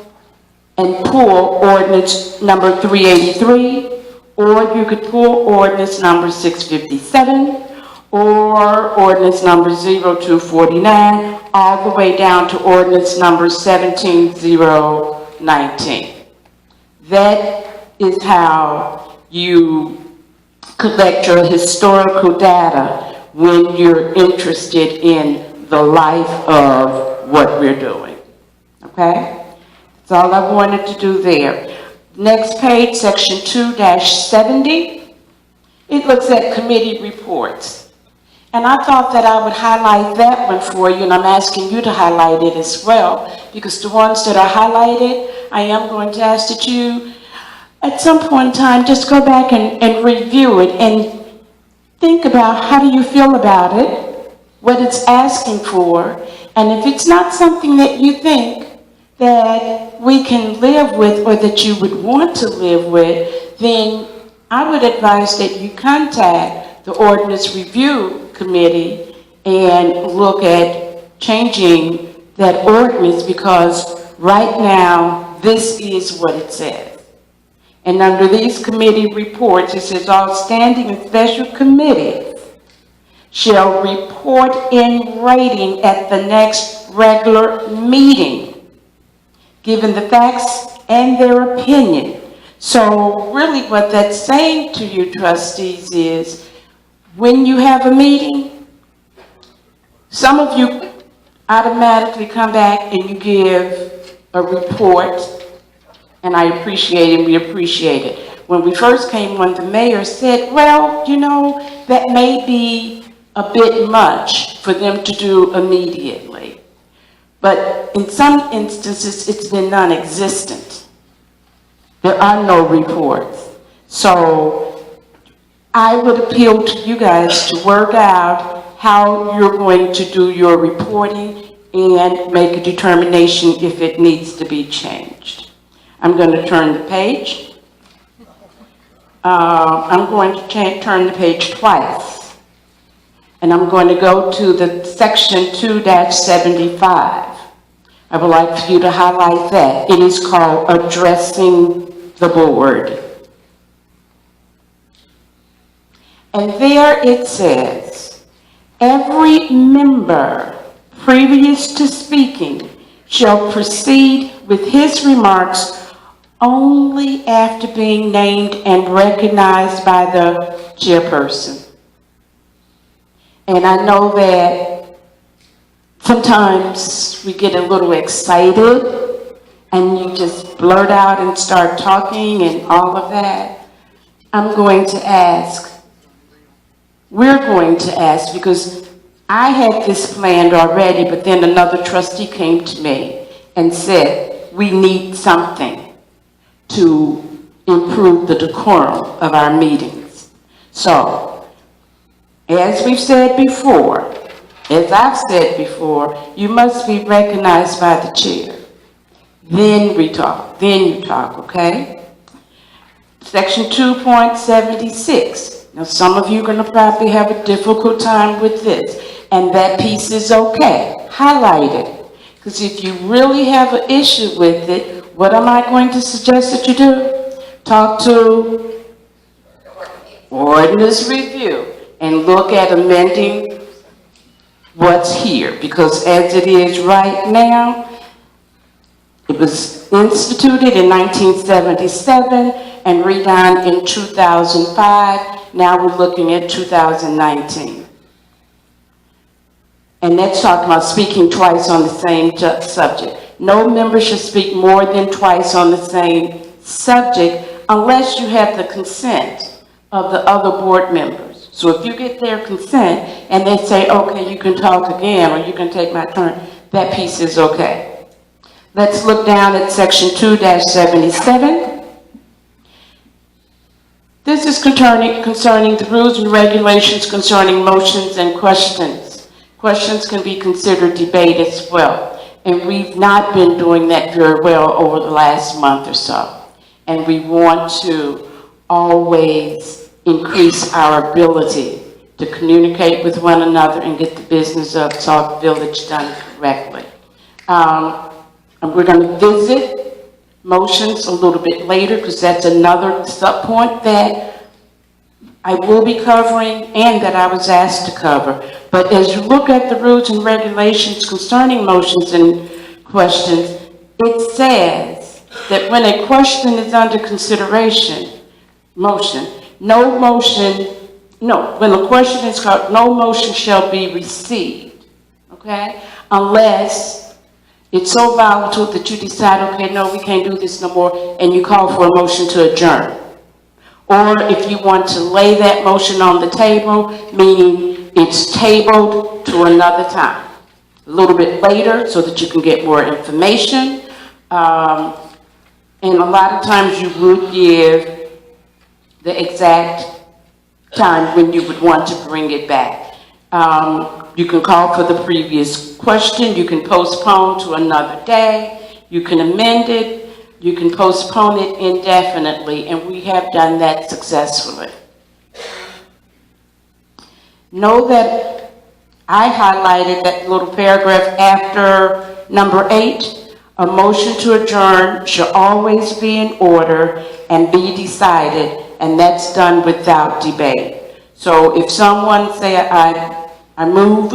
and pull ordinance number 383, or you could pull ordinance number 657, or ordinance number 0249, all the way down to ordinance number 17019. That is how you collect your historical data when you're interested in the life of what we're doing. Okay? That's all I wanted to do there. Next page, section 2-70. It looks at committee reports. And I thought that I would highlight that one for you, and I'm asking you to highlight it as well, because the ones that are highlighted, I am going to ask that you, at some point in time, just go back and review it and think about how do you feel about it, what it's asking for, and if it's not something that you think that we can live with or that you would want to live with, then I would advise that you contact the Ordinance Review Committee and look at changing that ordinance, because right now, this is what it says. And under these committee reports, it says all standing and special committees shall report in writing at the next regular meeting, given the facts and their opinion. So really what that's saying to you, trustees, is when you have a meeting, some of you automatically come back and you give a report, and I appreciate it, we appreciate it. When we first came on, the mayor said, well, you know, that may be a bit much for them to do immediately. But in some instances, it's been non-existent. There are no reports. So I would appeal to you guys to work out how you're going to do your reporting and make a determination if it needs to be changed. I'm going to turn the page. I'm going to turn the page twice. And I'm going to go to the section 2-75. I would like for you to highlight that. It is called Addressing the Board. And there it says, every member previous to speaking shall proceed with his remarks only after being named and recognized by the chairperson. And I know that sometimes we get a little excited and you just blurt out and start talking and all of that. I'm going to ask, we're going to ask, because I had this planned already, but then another trustee came to me and said, we need something to improve the decorum of our meetings. So, as we've said before, as I've said before, you must be recognized by the chair. Then we talk, then you talk, okay? Section 2.76. Now, some of you are going to probably have a difficult time with this, and that piece is okay. Highlight it. Because if you really have an issue with it, what am I going to suggest that you do? Talk to Ordinance Review and look at amending what's here. Because as it is right now, it was instituted in 1977 and redone in 2005. Now we're looking at 2019. And that's talking about speaking twice on the same subject. No member should speak more than twice on the same subject unless you have the consent of the other board members. So if you get their consent and they say, okay, you can talk again or you can take my turn, that piece is okay. Let's look down at section 2-77. This is concerning the rules and regulations concerning motions and questions. Questions can be considered debate as well. And we've not been doing that very well over the last month or so. And we want to always increase our ability to communicate with one another and get the business of Sauk Village done correctly. And we're going to visit motions a little bit later because that's another sub-point that I will be covering and that I was asked to cover. But as you look at the rules and regulations concerning motions and questions, it says that when a question is under consideration, when the question is called, no motion shall be received, okay? Unless it's so volatile that you decide, okay, no, we can't do this no more, and you call for a motion to adjourn. Or if you want to lay that motion on the table, meaning it's tabled to another time, a little bit later so that you can get more information. And a lot of times you would give the exact time when you would want to bring it back. You can call for the previous question. You can postpone to another day. You can amend it. You can postpone it indefinitely, and we have done that successfully. Know that I highlighted that little paragraph after number 8. A motion to adjourn shall always be in order and be decided, and that's done without debate. So if someone say, I move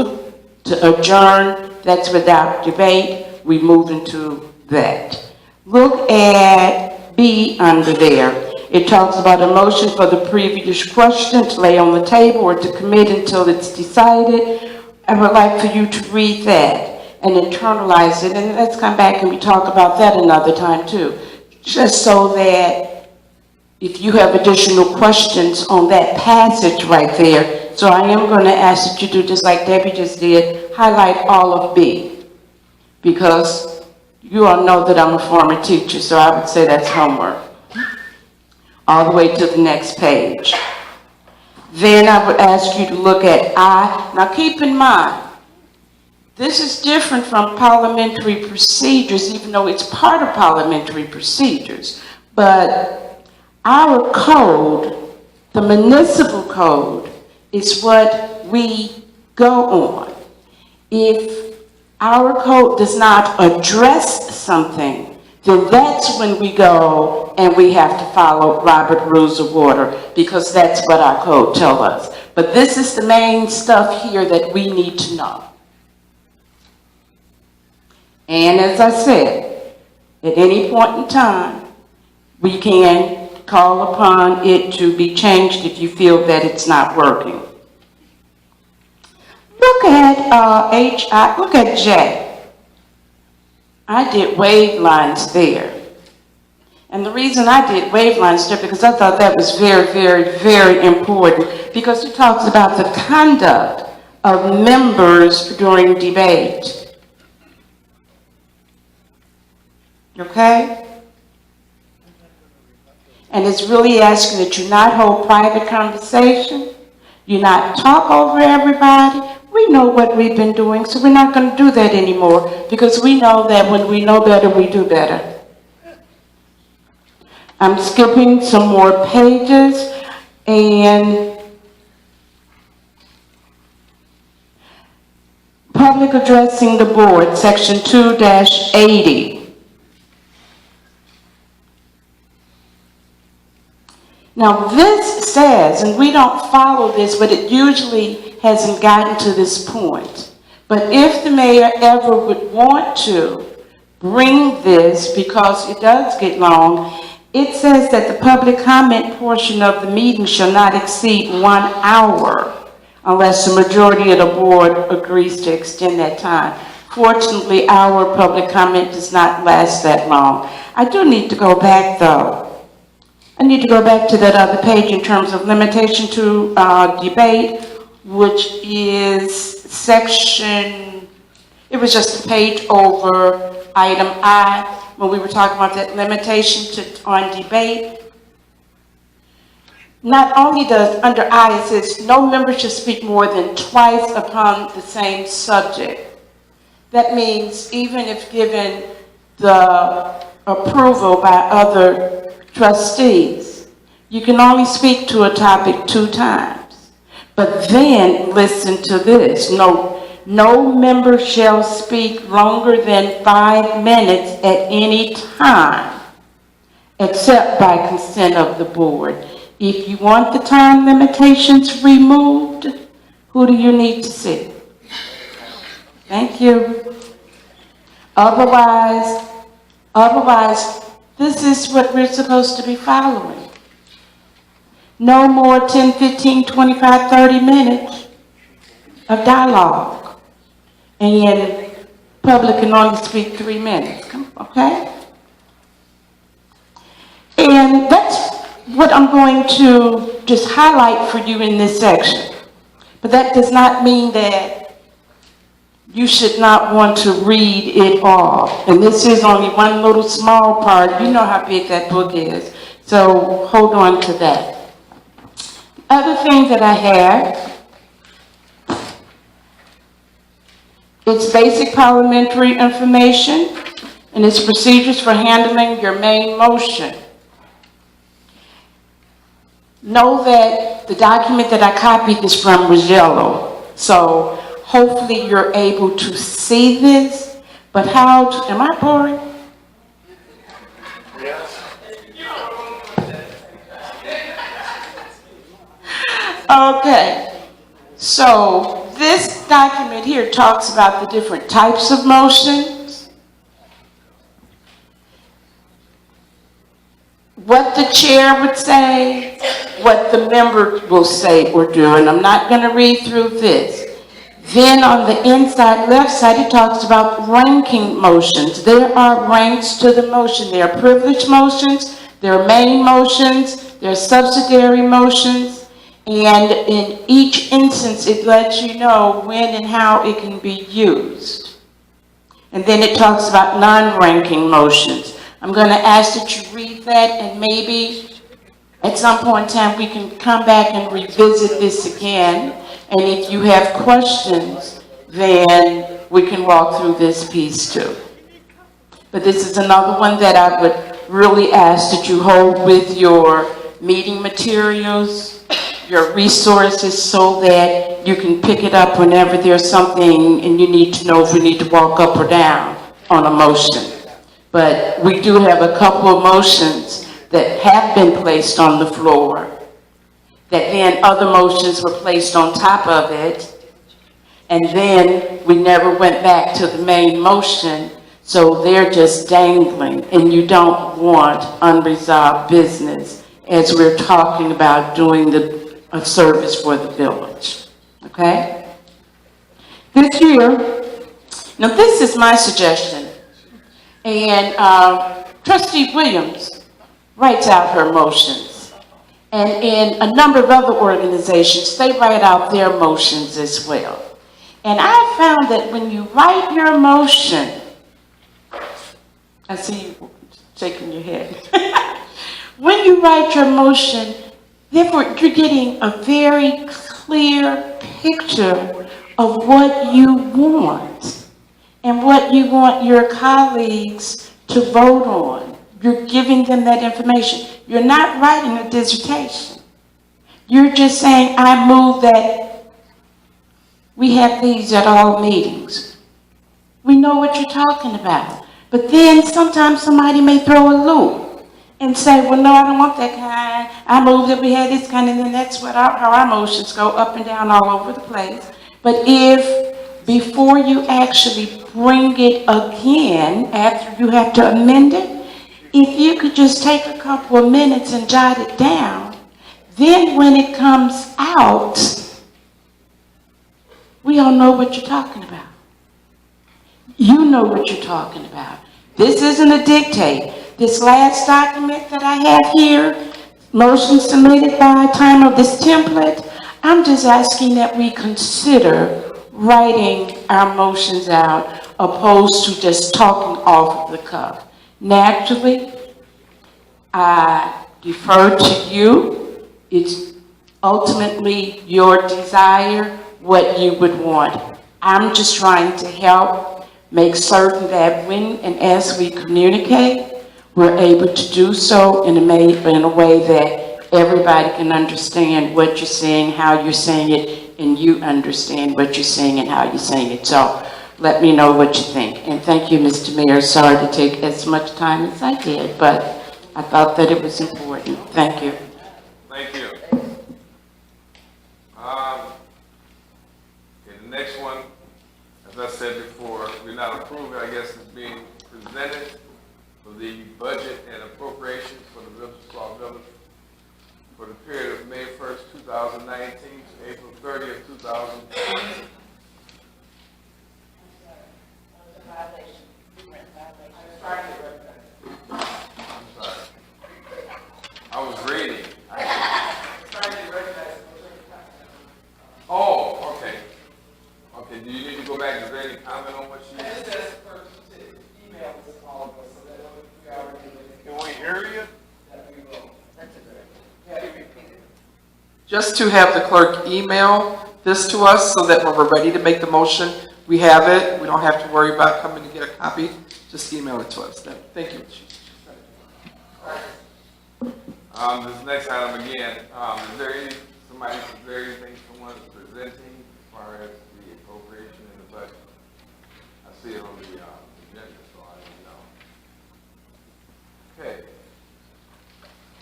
to adjourn, that's without debate, we move into that. Look at B under there. It talks about a motion for the previous question to lay on the table or to commit until it's decided. I would like for you to read that and internalize it, and let's come back and we talk about that another time too. Just so that if you have additional questions on that passage right there, so I am going to ask that you do just like Debbie just did, highlight all of B, because you all know that I'm a former teacher, so I would say that's homework. All the way to the next page. Then I would ask you to look at I. Now keep in mind, this is different from parliamentary procedures, even though it's part of parliamentary procedures. But our code, the municipal code, is what we go on. If our code does not address something, then that's when we go and we have to follow Robert Rules of Order, because that's what our code tells us. But this is the main stuff here that we need to know. And as I said, at any point in time, we can call upon it to be changed if you feel that it's not working. Look at look at J. I did wave lines there. And the reason I did wave lines there because I thought that was very, very, very important, because it talks about the conduct of members during debate. Okay? And it's really asking that you not hold private conversation, you not talk over everybody. We know what we've been doing, so we're not going to do that anymore, because we know that when we know better, we do better. I'm skipping some more pages, and public addressing the board, section 2-80. Now this says, and we don't follow this, but it usually hasn't gotten to this point. But if the mayor ever would want to bring this, because it does get long, it says that the public comment portion of the meeting shall not exceed 1 hour unless the majority of the board agrees to extend that time. Fortunately, our public comment does not last that long. I do need to go back though. I need to go back to that other page in terms of limitation to debate, which is section, it was just a page over item I, when we were talking about that limitation on debate. not only does under I, it says no member should speak more than twice upon the same subject. That means even if given the approval by other trustees, you can only speak to a topic 2 times. But then, listen to this, no member shall speak longer than 5 minutes at any time, except by consent of the board. If you want the time limitations removed, who do you need to see? Thank you. Otherwise, this is what we're supposed to be following. No more 10, 15, 25, 30 minutes of dialogue. And public can only speak 3 minutes, okay? And that's what I'm going to just highlight for you in this section. But that does not mean that you should not want to read it all. And this is only one little small part. You know how big that book is. So hold on to that. The other thing that I have, it's basic parliamentary information, and it's procedures for handling your main motion. Know that the document that I copied this from was yellow. So hopefully you're able to see this, but am I boring? Okay, so this document here talks about the different types of motions, what the chair would say, what the member will say or do, and I'm not going to read through this. Then on the inside, left side, it talks about ranking motions. There are ranks to the motion. There are privileged motions, there are main motions, there are subsidiary motions, and in each instance, it lets you know when and how it can be used. And then it talks about non-ranking motions. I'm going to ask that you read that, and maybe at some point in time, we can come back and revisit this again. And if you have questions, then we can walk through this piece too. But this is another one that I would really ask that you hold with your meeting materials, your resources, so that you can pick it up whenever there's something and you need to know if we need to walk up or down on a motion. But we do have a couple of motions that have been placed on the floor, that then other motions were placed on top of it, and then we never went back to the main motion, so they're just dangling, and you don't want unresolved business as we're talking about doing a service for the village, okay? This year, now this is my suggestion, and Trustee Williams writes out her motions. And in a number of other organizations, they write out their motions as well. And I found that when you write your motion, I see you shaking your head. When you write your motion, therefore you're getting a very clear picture of what you want and what you want your colleagues to vote on. You're giving them that information. You're not writing a dissertation. You're just saying, I move that we have these at all meetings. We know what you're talking about. But then sometimes somebody may throw a loop and say, well, no, I don't want that kind. I move that we have this kind, and then that's what how our motions go up and down all over the place. But if before you actually bring it again, after you have to amend it, if you could just take a couple of minutes and jot it down, then when it comes out, we all know what you're talking about. You know what you're talking about. This isn't a dictate. This last document that I have here, motion submitted by time of this template, I'm just asking that we consider writing our motions out opposed to just talking off of the cuff. Naturally, I defer to you It's ultimately your desire, what you would want. I'm just trying to help make certain that when and as we communicate, we're able to do so in a way that everybody can understand what you're saying, how you're saying it, and you understand what you're saying and how you're saying it. So let me know what you think. And thank you, Mr. Mayor. Sorry to take as much time as I did, but I thought that it was important. Thank you. Thank you. Okay, the next one, as I said before, we're not approving, I guess it's being presented for the budget and appropriations for the Village of Sauk Village for the period of May 1st, 2019 to April 30th, 2020. I'm sorry. I was reading. Oh, okay. Okay, do you need to go back? Is there any comment on what she said? Can we hear you? Just to have the clerk email this to us so that when we're ready to make the motion, we have it. We don't have to worry about coming to get a copy. Just email it to us. Thank you. This next item again, is there anything someone is presenting as far as the appropriation in the budget? I see it on the agenda, so I didn't know. Okay.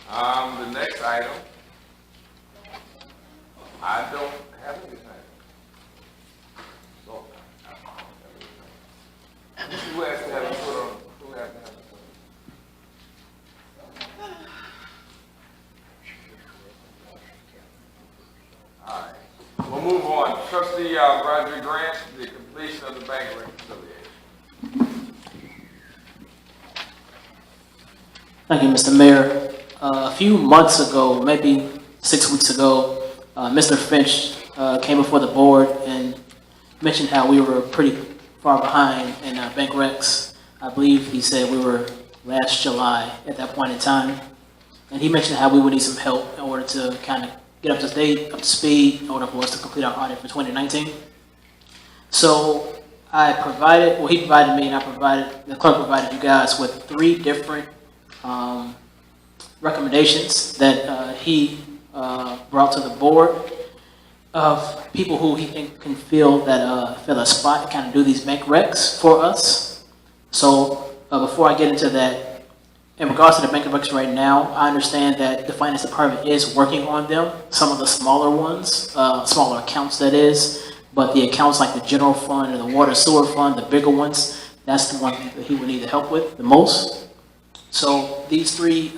The next item, I don't have anything. So, who has to have a foot on? Who has to have a foot on? All right. We'll move on. Trustee Roger Grant, the completion of the bank reconciliation. Thank you, Mr. Mayor. A few months ago, maybe 6 weeks ago, Mr. Finch came before the board and mentioned how we were pretty far behind in bank recs. I believe he said we were last July at that point in time. And he mentioned how we would need some help in order to kind of get up to date, up to speed, in order for us to complete our audit for 2019. So he provided me, and the clerk provided you guys with 3 different recommendations that he brought to the board of people who he think can fill a spot and kind of do these bank recs for us. So before I get into that, in regards to the bank recs right now, I understand that the finance department is working on them. Some of the smaller ones, smaller accounts that is, but the accounts like the general fund and the water sewer fund, the bigger ones, that's the one that he would need the help with the most. So these 2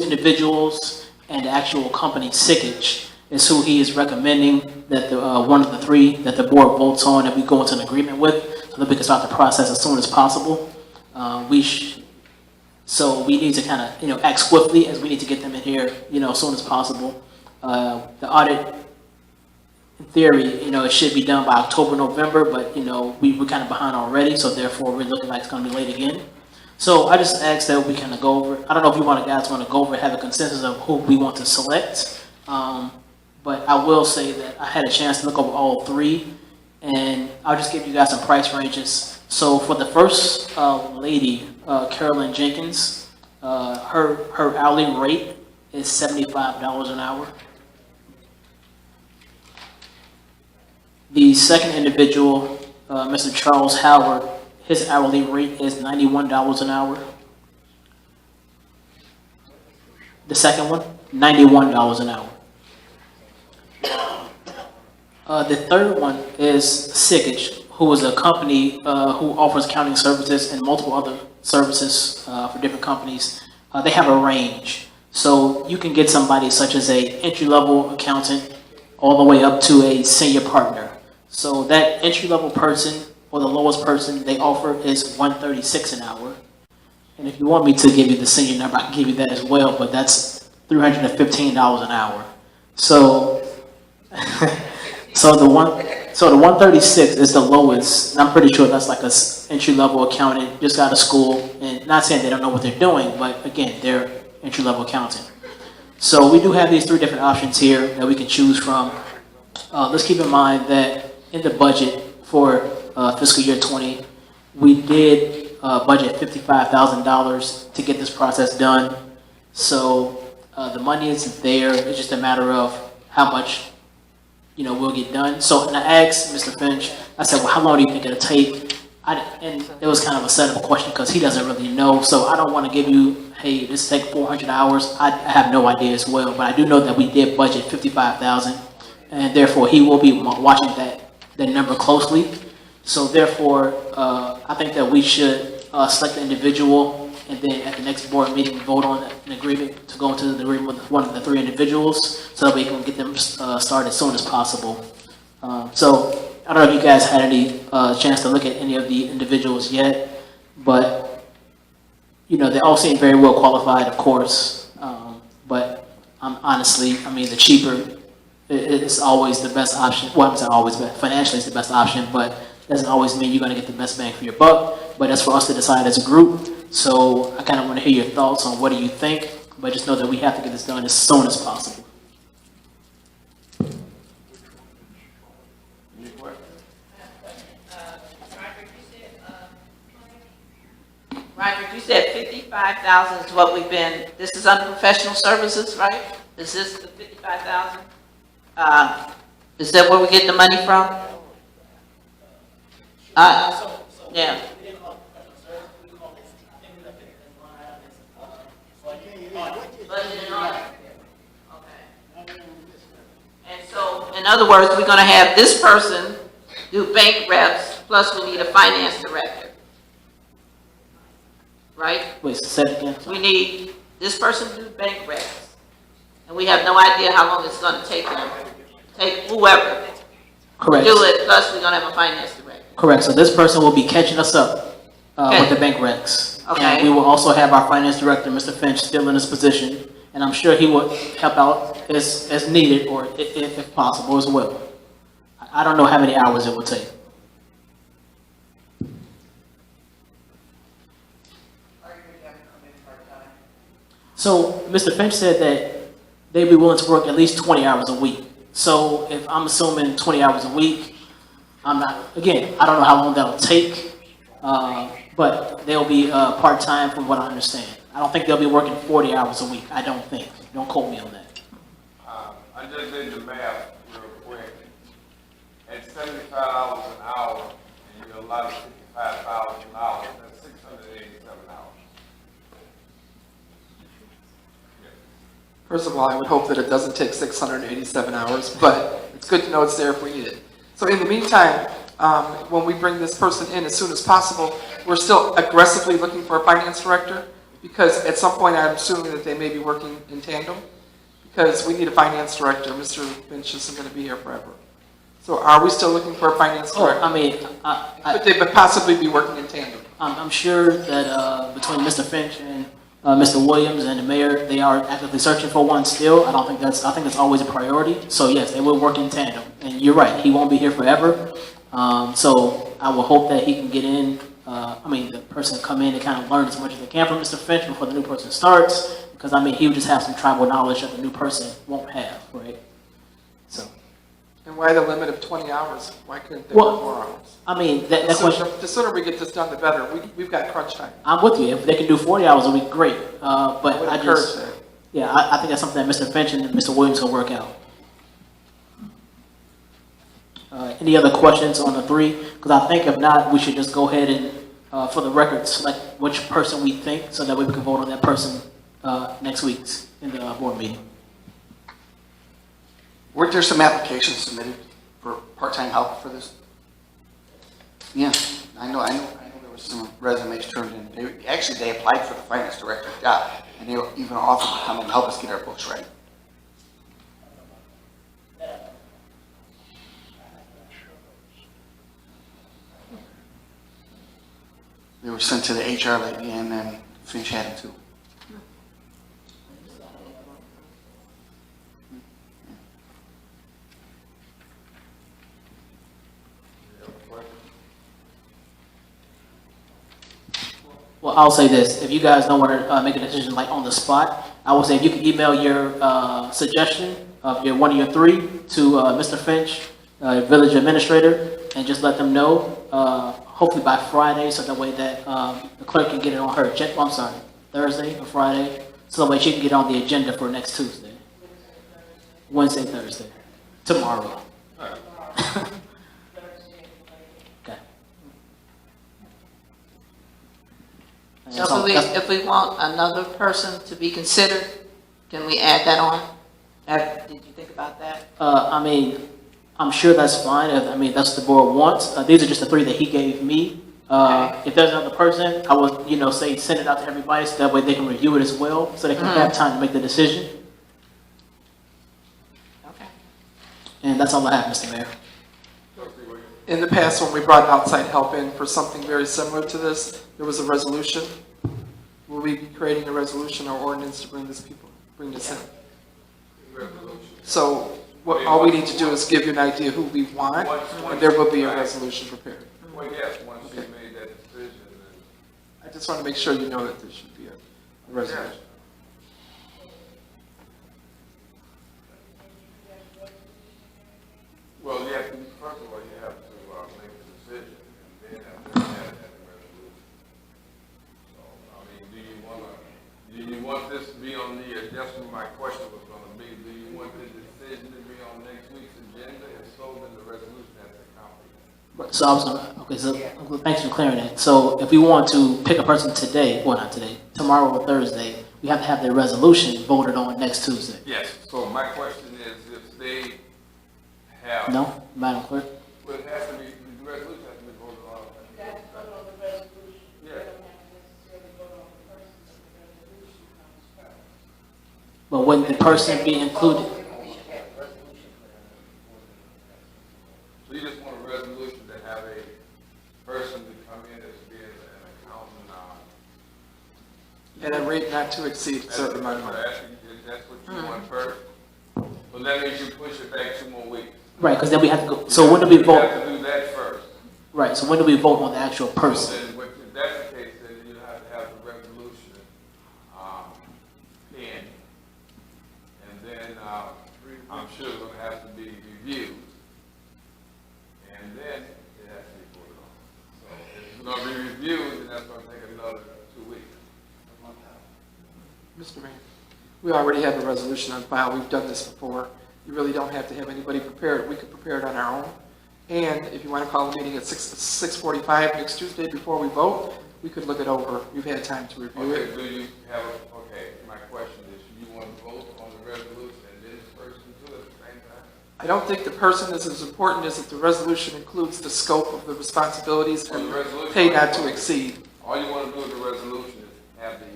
individuals and the actual company, Sickage, is who he is recommending that one of the 3 that the board votes on that we go into an agreement with so that we can start the process as soon as possible. So we need to kind of, act swiftly as we need to get them in here, as soon as possible. The audit, in theory, it should be done by October, November, but, we're kind of behind already, so therefore we're looking like it's going to be late again. So I just asked that we kind of go over, I don't know if you guys want to go over and have a consensus of who we want to select, but I will say that I had a chance to look over all 3, and I'll just give you guys some price ranges. So for the first lady, Carolyn Jenkins, her hourly rate is $75 an hour. The second individual, Mr. Charles Howard, his hourly rate is $91 an hour. The second one, $91 an hour. The third one is Sickage, who is a company who offers accounting services and multiple other services for different companies. They have a range. So you can get somebody such as a entry-level accountant all the way up to a senior partner. So that entry-level person or the lowest person they offer is $136 an hour. And if you want me to give you the senior number, I can give you that as well, but that's $315 an hour. So, so the 136 is the lowest. And I'm pretty sure that's like a entry-level accountant, just out of school, and not saying they don't know what they're doing, but again, they're entry-level accountant. So we do have these three different options here that we can choose from. Let's keep in mind that in the budget for fiscal year 20, we did budget $55,000 to get this process done. So the money isn't there. It's just a matter of how much we'll get done. So, and I asked Mr. Finch, I said, well, how long do you think it'll take? And it was kind of a setup question because he doesn't really know. So I don't want to give you, hey, this take 400 hours. I have no idea as well, but I do know that we did budget 55,000, and therefore he will be watching that number closely. So therefore, I think that we should select the individual, and then at the next board meeting, vote on an agreement to go into the agreement with one of the three individuals, so that we can get them started as soon as possible. So I don't know if you guys had any chance to look at any of the individuals yet, but they all seem very well qualified, of course. But honestly, the cheaper is always the best option. Well, I'm saying always, but financially it's the best option, but doesn't always mean you're going to get the best bang for your buck. But that's for us to decide as a group. So I kind of want to hear your thoughts on what do you think, but just know that we have to get this done as soon as possible. Any questions? Roger, you said 55,000 is what we've been, this is under professional services, right? Is this the 55,000? Is that where we get the money from? Yeah. And so, in other words, we're gonna have this person do bank reps, plus we need a finance director. Right? Wait, say it again. We need this person to do bank reps. And we have no idea how long it's gonna take them, take whoever. Correct. Do it, plus we're gonna have a finance director. Correct. So this person will be catching us up Okay. with the bank recs. Okay. And we will also have our finance director, Mr. Finch, still in this position. And I'm sure he will help out as needed or if possible as well. I don't know how many hours it will take. So Mr. Finch said that they'd be willing to work at least 20 hours a week. So if I'm assuming 20 hours a week, I don't know how long that'll take, but they'll be part-time from what I understand. I don't think they'll be working 40 hours a week. I don't think. Don't quote me on that. I just did the math real quick. At $75 an hour, and you allot $55,000, that's 687 hours. First of all, I would hope that it doesn't take 687 hours, but it's good to know it's there if we need it. So in the meantime, when we bring this person in as soon as possible, we're still aggressively looking for a finance director, because at some point I'm assuming that they may be working in tandem, because we need a finance director. Mr. Finch isn't going to be here forever. So are we still looking for a finance director? Could they possibly be working in tandem? I'm sure that between Mr. Finch and Mr. Williams and the mayor, they are actively searching for one still. I think that's always a priority. So yes, they will work in tandem. And you're right, he won't be here forever. So I will hope that he can get in, the person can come in and kind of learn as much as they can from Mr. Finch before the new person starts. Because he would just have some tribal knowledge that the new person won't have, right? So. And why the limit of 20 hours? Why couldn't they work more hours? That question. The sooner we get this done, the better. We've got crunch time. I'm with you. If they can do 40 hours a week, great. But I would encourage that. Yeah, I think that's something that Mr. Finch and Mr. Williams will work out. Any other questions on the three? Because I think if not, we should just go ahead and, for the record, select which person we think, so that way we can vote on that person next week's in the board meeting. Weren't there some applications submitted for part-time help for this? Yeah, I know there was some resumes turned in. They applied for the finance director job, and they were even offered to come and help us get our books right. They were sent to the HR lady, and then Finch had them too. Well, Well, I'll say this, if you guys don't want to make a decision like on the spot, I would say if you could email your suggestion of one of your three to Mr. Finch, village administrator, and just let them know, hopefully by Friday, so that way that the clerk can get it on her agenda, I'm sorry, Thursday or Friday, so that way she can get on the agenda for next Tuesday. Wednesday, Thursday, tomorrow. Okay. And that's all- So if we want another person to be considered, can we add that on? Did you think about that? I mean, I'm sure that's fine. I mean, that's what the board wants. These are just the three that he gave me. If there's another person, I would, say send it out to everybody so that way they can review it as well, so they can have time to make the decision. Okay. And that's all I have, Mr. Mayor. In the past, when we brought outside help in for something very similar to this, there was a resolution. Will we be creating a resolution or ordinance to bring this in? So all we need to do is give you an idea who we want, and there will be a resolution prepared. Well, yes, once you made that decision, I just want to make sure you know that there should be a resolution. well, you have to, first of all, you have to make a decision, and then after that, have a resolution. So, I mean, do you want this to be on the, that's what my question was gonna be, do you want the decision to be on next week's agenda? If so, then the resolution has to accompany. So I was gonna, okay, so thanks for clearing that. So if we want to pick a person today, well, not today, tomorrow or Thursday, we have to have their resolution voted on next Tuesday. Yes, so my question is, if they have. No, Madam Clerk? Well, it has to be, the resolution has to be voted on. You guys vote on the resolution. You Yeah. don't have to necessarily vote on the person, but the resolution comes first. But wouldn't the person be included? So you just want a resolution to have a person to come in as being an accountant, And a rate not to exceed a certain amount of money. That's what you want first? Well, that means you push it back 2 more weeks. Right, because then we have to go, so when do we You vote? have to do that first. Right, so when do we vote on the actual So person? then, if that's the case, then you have to have the resolution, in. And then, I'm sure it's gonna have to be reviewed. And then it has to be voted on. So if it's gonna be reviewed, then that's gonna take another 2 weeks. Mr. Mayor, we already have a resolution on file. We've done this before. You really don't have to have anybody prepare it. We could prepare it on our own. And if you want to call a meeting at 6:45 next Tuesday before we vote, we could look it over. We've had time to review Okay, it. do you have, my question is, you want to vote on the resolution and then this person too at the same time? I don't think the person is as important as if the resolution includes the scope of the responsibilities Well, and the resolution- pay not to exceed. All you want to do with the resolution is have the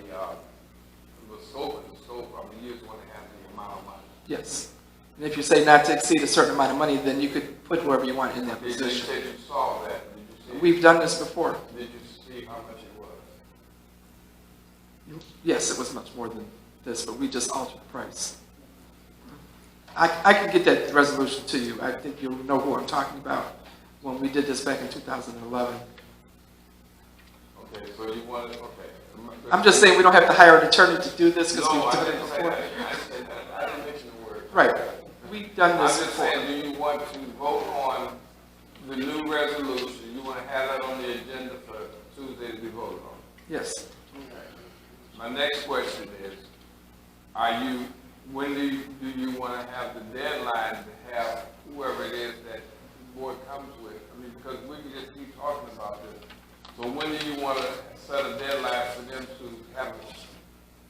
scope, I mean, you just want to have the amount of money. Yes. And if you say not to exceed a certain amount of money, then you could put whoever you want in that You position. said you saw that, did you see? We've done this before. Did you see how much it was? Yes, it was much more than this, but we just altered the price. I can get that resolution to you. I think you'll know who I'm talking about when we did this back in 2011. Okay, so you want to, okay. I'm just saying we don't have to hire an attorney to do this because No, we've I done it didn't say before. that. I didn't mention the word. Right. We've done I'm this just before. saying, do you want to vote on the new resolution? You want to have that on the agenda for Tuesday to be voted on? Yes. My next question is, when do you want to have the deadline to have whoever it is that the board comes with? I mean, because we can just keep talking about this. So when do you want to set a deadline for them to have a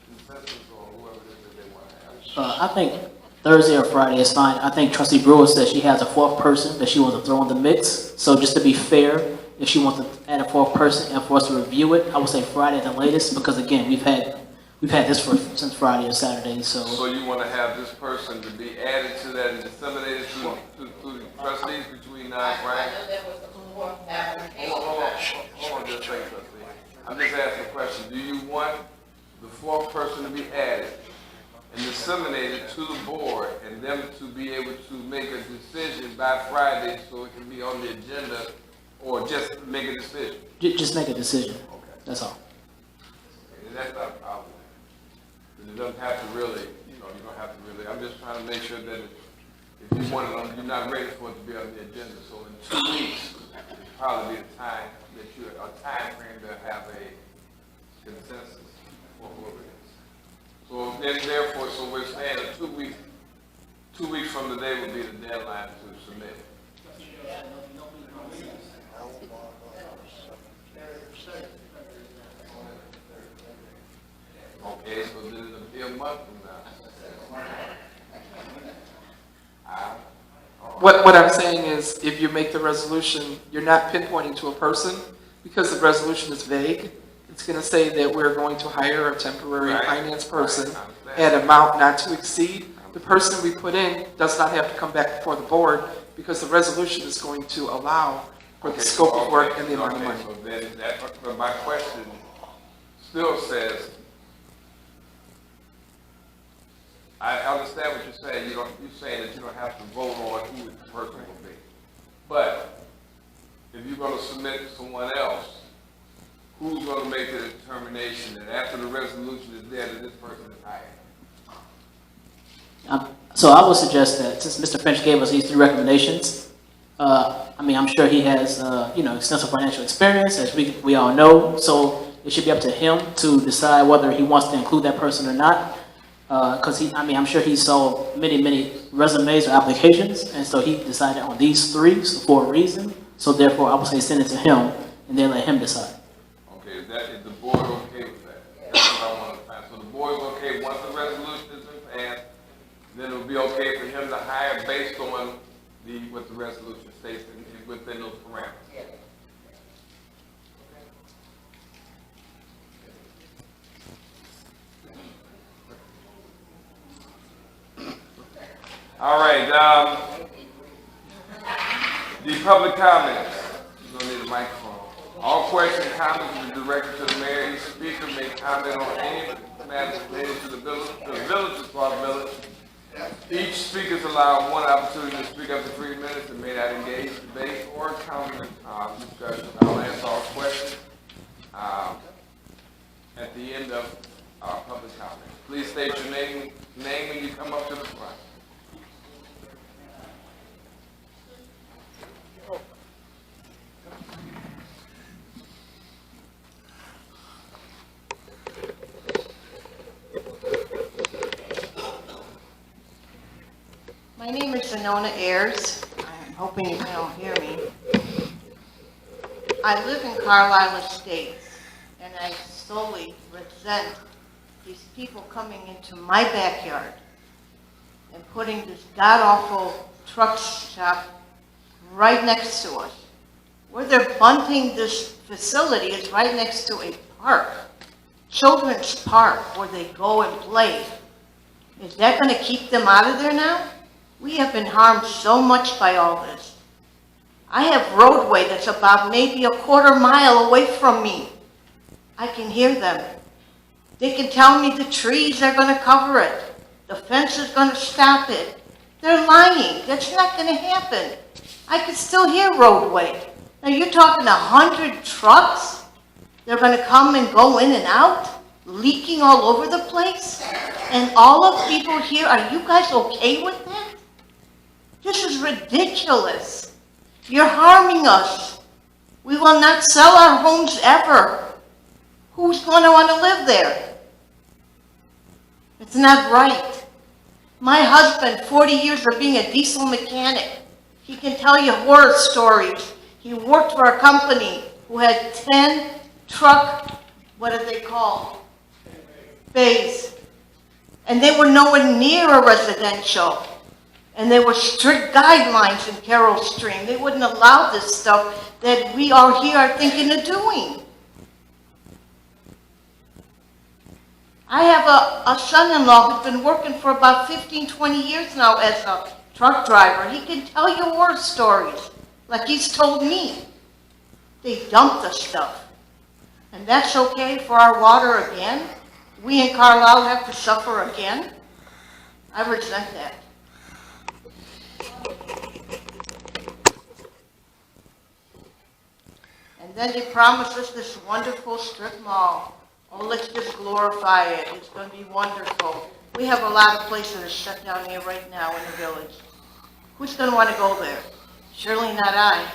consensus or whoever it is that they want to have? I think Thursday or Friday is fine. I think Trustee Brewer said she has a fourth person that she wants to throw in the mix. So just to be fair, if she wants to add a fourth person and for us to review it, I would say Friday at the latest, because again, we've had this since Friday or Saturday, so. So you want to have this person to be added to that and disseminated to the trustees between now and Friday? I know there was a fourth application. Hold on just a second, trustee. I'm just asking a question. Do you want the fourth person to be added and disseminated to the board and them to be able to make a decision by Friday so it can be on the agenda, or just make a decision? Just make a decision, that's all. that's not a problem. But it doesn't have to really, you know, you don't have to really, I'm just trying to make sure that if you want it on, you're not ready for it to be on the agenda. So in 2 weeks, it'll probably be the time that a time frame to have a consensus for whoever it is. So then therefore, so we're saying that 2 weeks, 2 weeks from today will be the deadline to submit. Okay, so then it'll be a month from now. What I'm saying is, if you make the resolution, you're not pinpointing to a person, because the resolution is vague. It's going to say that we're going to hire a temporary Right. finance person Right. at amount not to exceed. The person we put in does not have to come back before the board, because the resolution is going to allow for the scope of work and the amount of money. So then that, but my question still says, I understand what you're saying. You're saying that you don't have to vote on who the person will be. But if you're going to submit someone else, who's going to make the determination that after the resolution is there that this person is hired? So I would suggest that since Mr. Finch gave us these 3 recommendations, I mean, I'm sure he has, extensive financial experience, as we all know. So it should be up to him to decide whether he wants to include that person or not. Because I'm sure he saw many resumes or applications, and so he decided on these 3 for a reason. So therefore, I would say send it to him, and then let him decide. Okay, is the board okay with that? That's what I want to find. So the board's okay once the resolution is passed, then it'll be okay for him to hire based on what the resolution states within those parameters. All right, the public comments. You're gonna need a microphone. All questions, comments will be directed to the mayor. Each speaker may comment on any matters related to the village responsibility. Each speaker is allowed 1 opportunity to speak up to 3 minutes and may not engage debate or counter discussion. I'll answer all questions at the end of our public comment. Please state your name when you come up to the front. My name is Sonona Ayers. I'm hoping you can all hear me. I live in Carlisle Estates, and I solely resent these people coming into my backyard and putting this god-awful truck stop right next to us. Where they're bunting this facility is right next to a park, children's park, where they go and play. Is that going to keep them out of there now? We have been harmed so much by all this. I have roadway that's about maybe a quarter mile away from me. I can hear them. They can tell me the trees are going to cover it. The fence is going to stop it. They're lying. That's not going to happen. I can still hear roadway. Now you're talking 100 trucks? They're going to come and go in and out, leaking all over the place? And all of people here, are you guys okay with that? This is ridiculous. You're harming us. We will not sell our homes ever. Who's going to want to live there? It's not right. My husband, 40 years of being a diesel mechanic, he can tell you horror stories. He worked for a company who had 10 truck, what are they called? Bays. And they were nowhere near a residential. And there were strict guidelines in Carroll Stream. They wouldn't allow this stuff that we are here are thinking of doing. I have a son-in-law who's been working for about 15, 20 years now as a truck driver. He can tell you horror stories, like he's told me. They dump the stuff. And that's okay for our water again? We in Carlisle have to suffer again? I resent that. And then they promised us this wonderful strip mall. Oh, let's just glorify it. It's going to be wonderful. We have a lot of places that are shut down here right now in the village. Who's going to want to go there? Surely not I.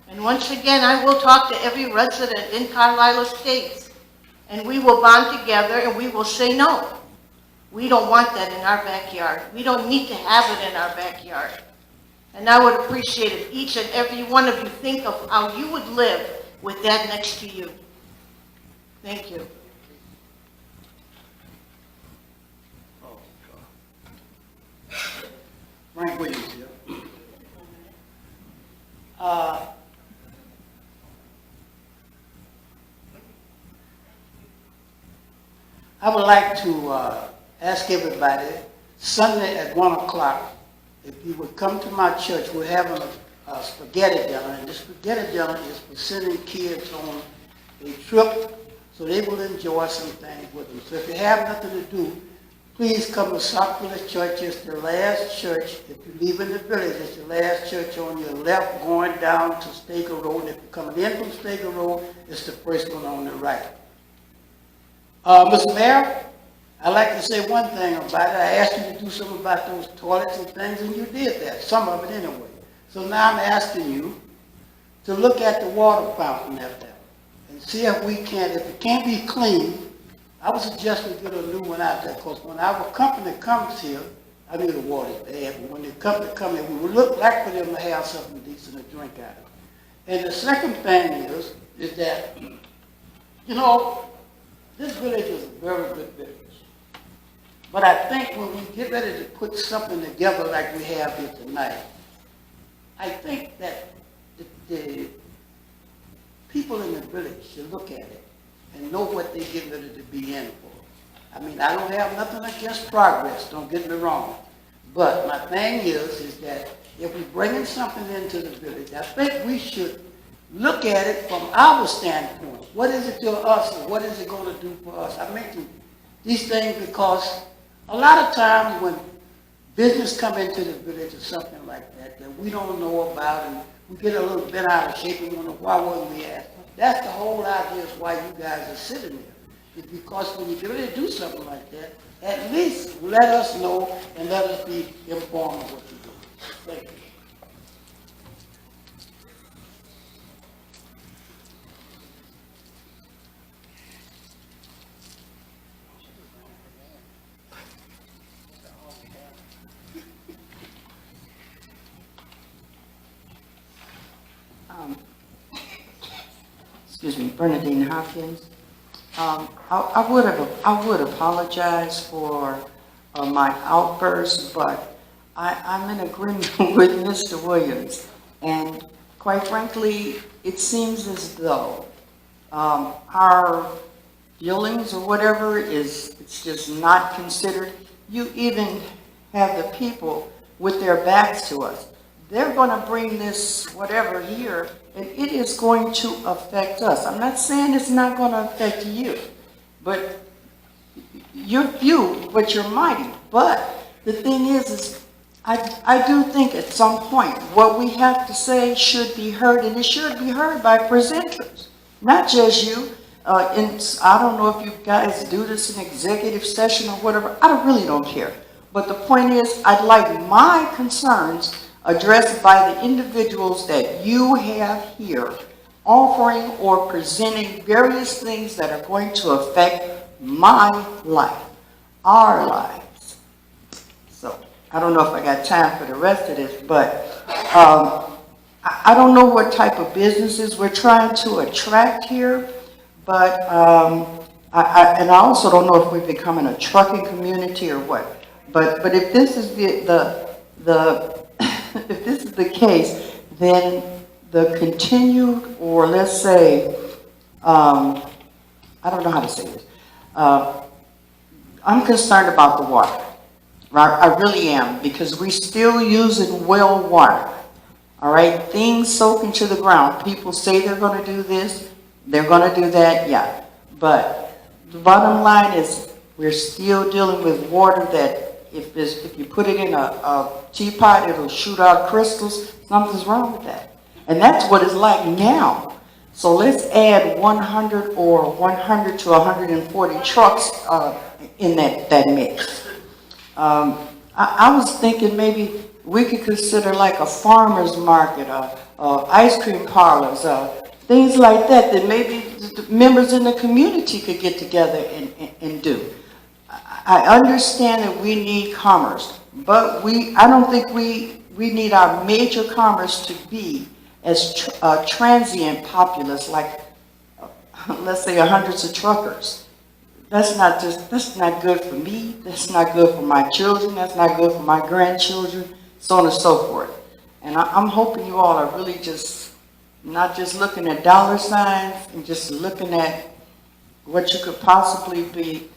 And once again, I will talk to every resident in Carlisle Estates, and we will bond together and we will say no. We don't want that in our backyard. We don't need to have it in our backyard. And I would appreciate if each and every one of you think of how you would live with that next to you. Thank you. Frank Williams here. I would like to ask everybody, Sunday at 1 o'clock, if you would come to my church. We're having a spaghetti dinner, and the spaghetti dinner is for sending kids on a trip so they will enjoy some things with them. So if you have nothing to do, please come to Sauk Village Church. It's the last church. If you leave in the village, it's the last church on your left going down to Stager Road. If you're coming in from Stager Road, it's the first one on the right. Mr. Mayor, I'd like to say one thing about it. I asked you to do something about those toilets and things, and you did that, some of it anyway. So now I'm asking you to look at the water fountain out there and see if we can, if it can't be clean, I would suggest we get a new one out there, because when our company comes here, I mean the water's bad, but when the company comes here, we would look like for them to have something decent to drink out of. And the second thing is that, you know, this village is a very good village. But I think when we get ready to put something together like we have here tonight, I think that the people in the village should look at it and know what they get ready to be in for. I mean, I don't have nothing against progress, don't get me wrong. But my thing is that if we're bringing something into the village, I think we should look at it from our standpoint. What is it to us, and what is it going to do for us? I mention these things because a lot of times when business come into the village or something like that, that we don't know about, and we get a little bit out of shape and wonder, why wasn't we asked? That's the whole idea is why you guys are sitting there. It's because when you get ready to do something like that, at least let us know and let us be informed of what you're doing. Thank you. Excuse me, Bernadine Hopkins. I would apologize for my outburst, but I'm in agreement with Mr. Williams. And quite frankly, it seems as though our feelings or whatever it's just not considered. You even have the people with their backs to us. They're going to bring this whatever here, and it is going to affect us. I'm not saying it's not going to affect you, but you're few, but you're mighty. But the thing is I do think at some point what we have to say should be heard, and it should be heard by presenters, not just you. I don't know if you guys do this in executive session or whatever. I really don't care. But the point is, I'd like my concerns addressed by the individuals that you have here, offering or presenting various things that are going to affect my life, our lives. So, I don't know if I got time for the rest of this, but I don't know what type of businesses we're trying to attract here, but and I also don't know if we're becoming a trucking community or what. But if this is if this is the case, then the continued, or let's say, I don't know how to say this. I'm concerned about the water. I really am, because we're still using well water. All right, things soak into the ground. People say they're going to do this, they're going to do that, yeah. But the bottom line is we're still dealing with water that if you put it in a teapot, it'll shoot out crystals. Something's wrong with that. And that's what it's like now. So let's add 100 or 100 to 140 trucks in that mix. I was thinking maybe we could consider like a farmer's market, ice cream parlors, things like that, that maybe the members in the community could get together and do. I understand that we need commerce, but I don't think we need our major commerce to be as transient populace, like, let's say, hundreds of truckers. That's not good for me, that's not good for my children, that's not good for my grandchildren, so on and so forth. And I'm hoping you all are really just, not just looking at dollar signs and just looking at what you could possibly be.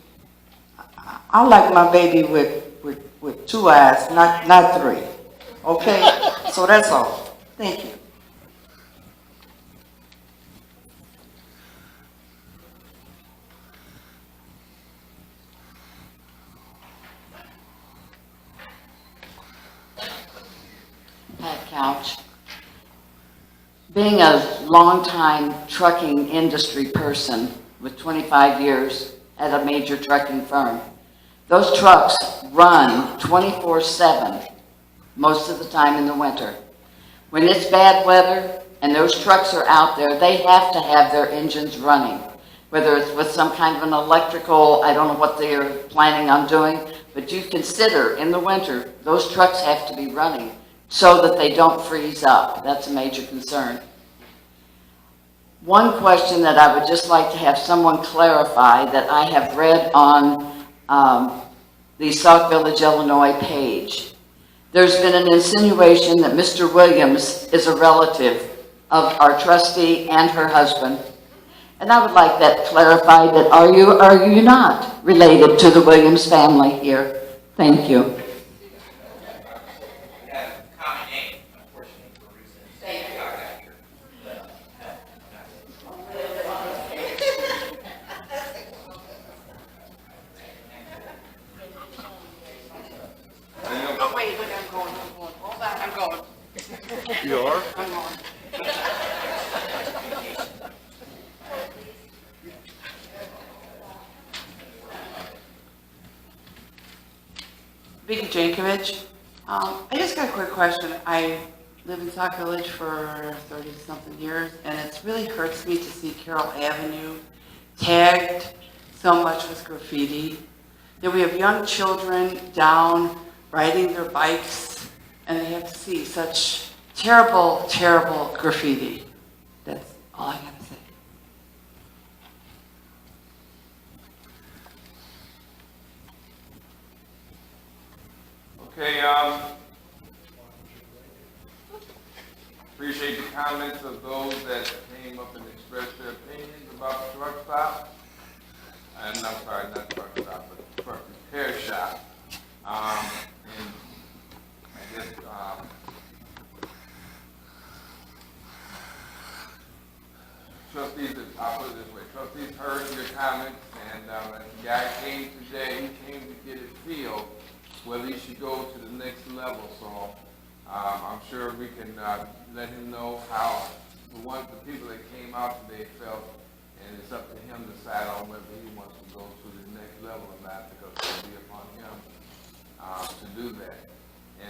I like my baby with 2 eyes, not 3. Okay? So that's all. Thank you. Pat Couch. Being a longtime trucking industry person with 25 years at a major trucking firm, those trucks run 24/7 most of the time in the winter. When it's bad weather and those trucks are out there, they have to have their engines running, whether it's with some kind of an electrical, I don't know what they're planning on doing, but you consider in the winter, those trucks have to be running so that they don't freeze up. That's a major concern. One question that I would just like to have someone clarify that I have read on the Sauk Village, Illinois page. There's been an insinuation that Mr. Williams is a relative of our trustee and her husband. And I would like that clarified, that are you or are you not related to the Williams family here? Thank you. You are? Vicky Jankovic. I just got a quick question. I live in Sauk Village for 30-something years, and it really hurts me to see Carroll Avenue tagged so much with graffiti. That we have young children down riding their bikes, and they have to see such terrible, terrible graffiti. That's all I got to say. Okay, appreciate the comments of those that came up and expressed their opinions about the truck stop. And I'm sorry, not truck stop, but truck repair shop. And I guess, trustees, I'll put it this way, trustees heard your comments, and the guy came today, he came to get his feel whether he should go to the next level. So I'm sure we can let him know how the people that came out today felt, and it's up to him to decide on whether he wants to go to the next level or not, because it'll be upon him to do that.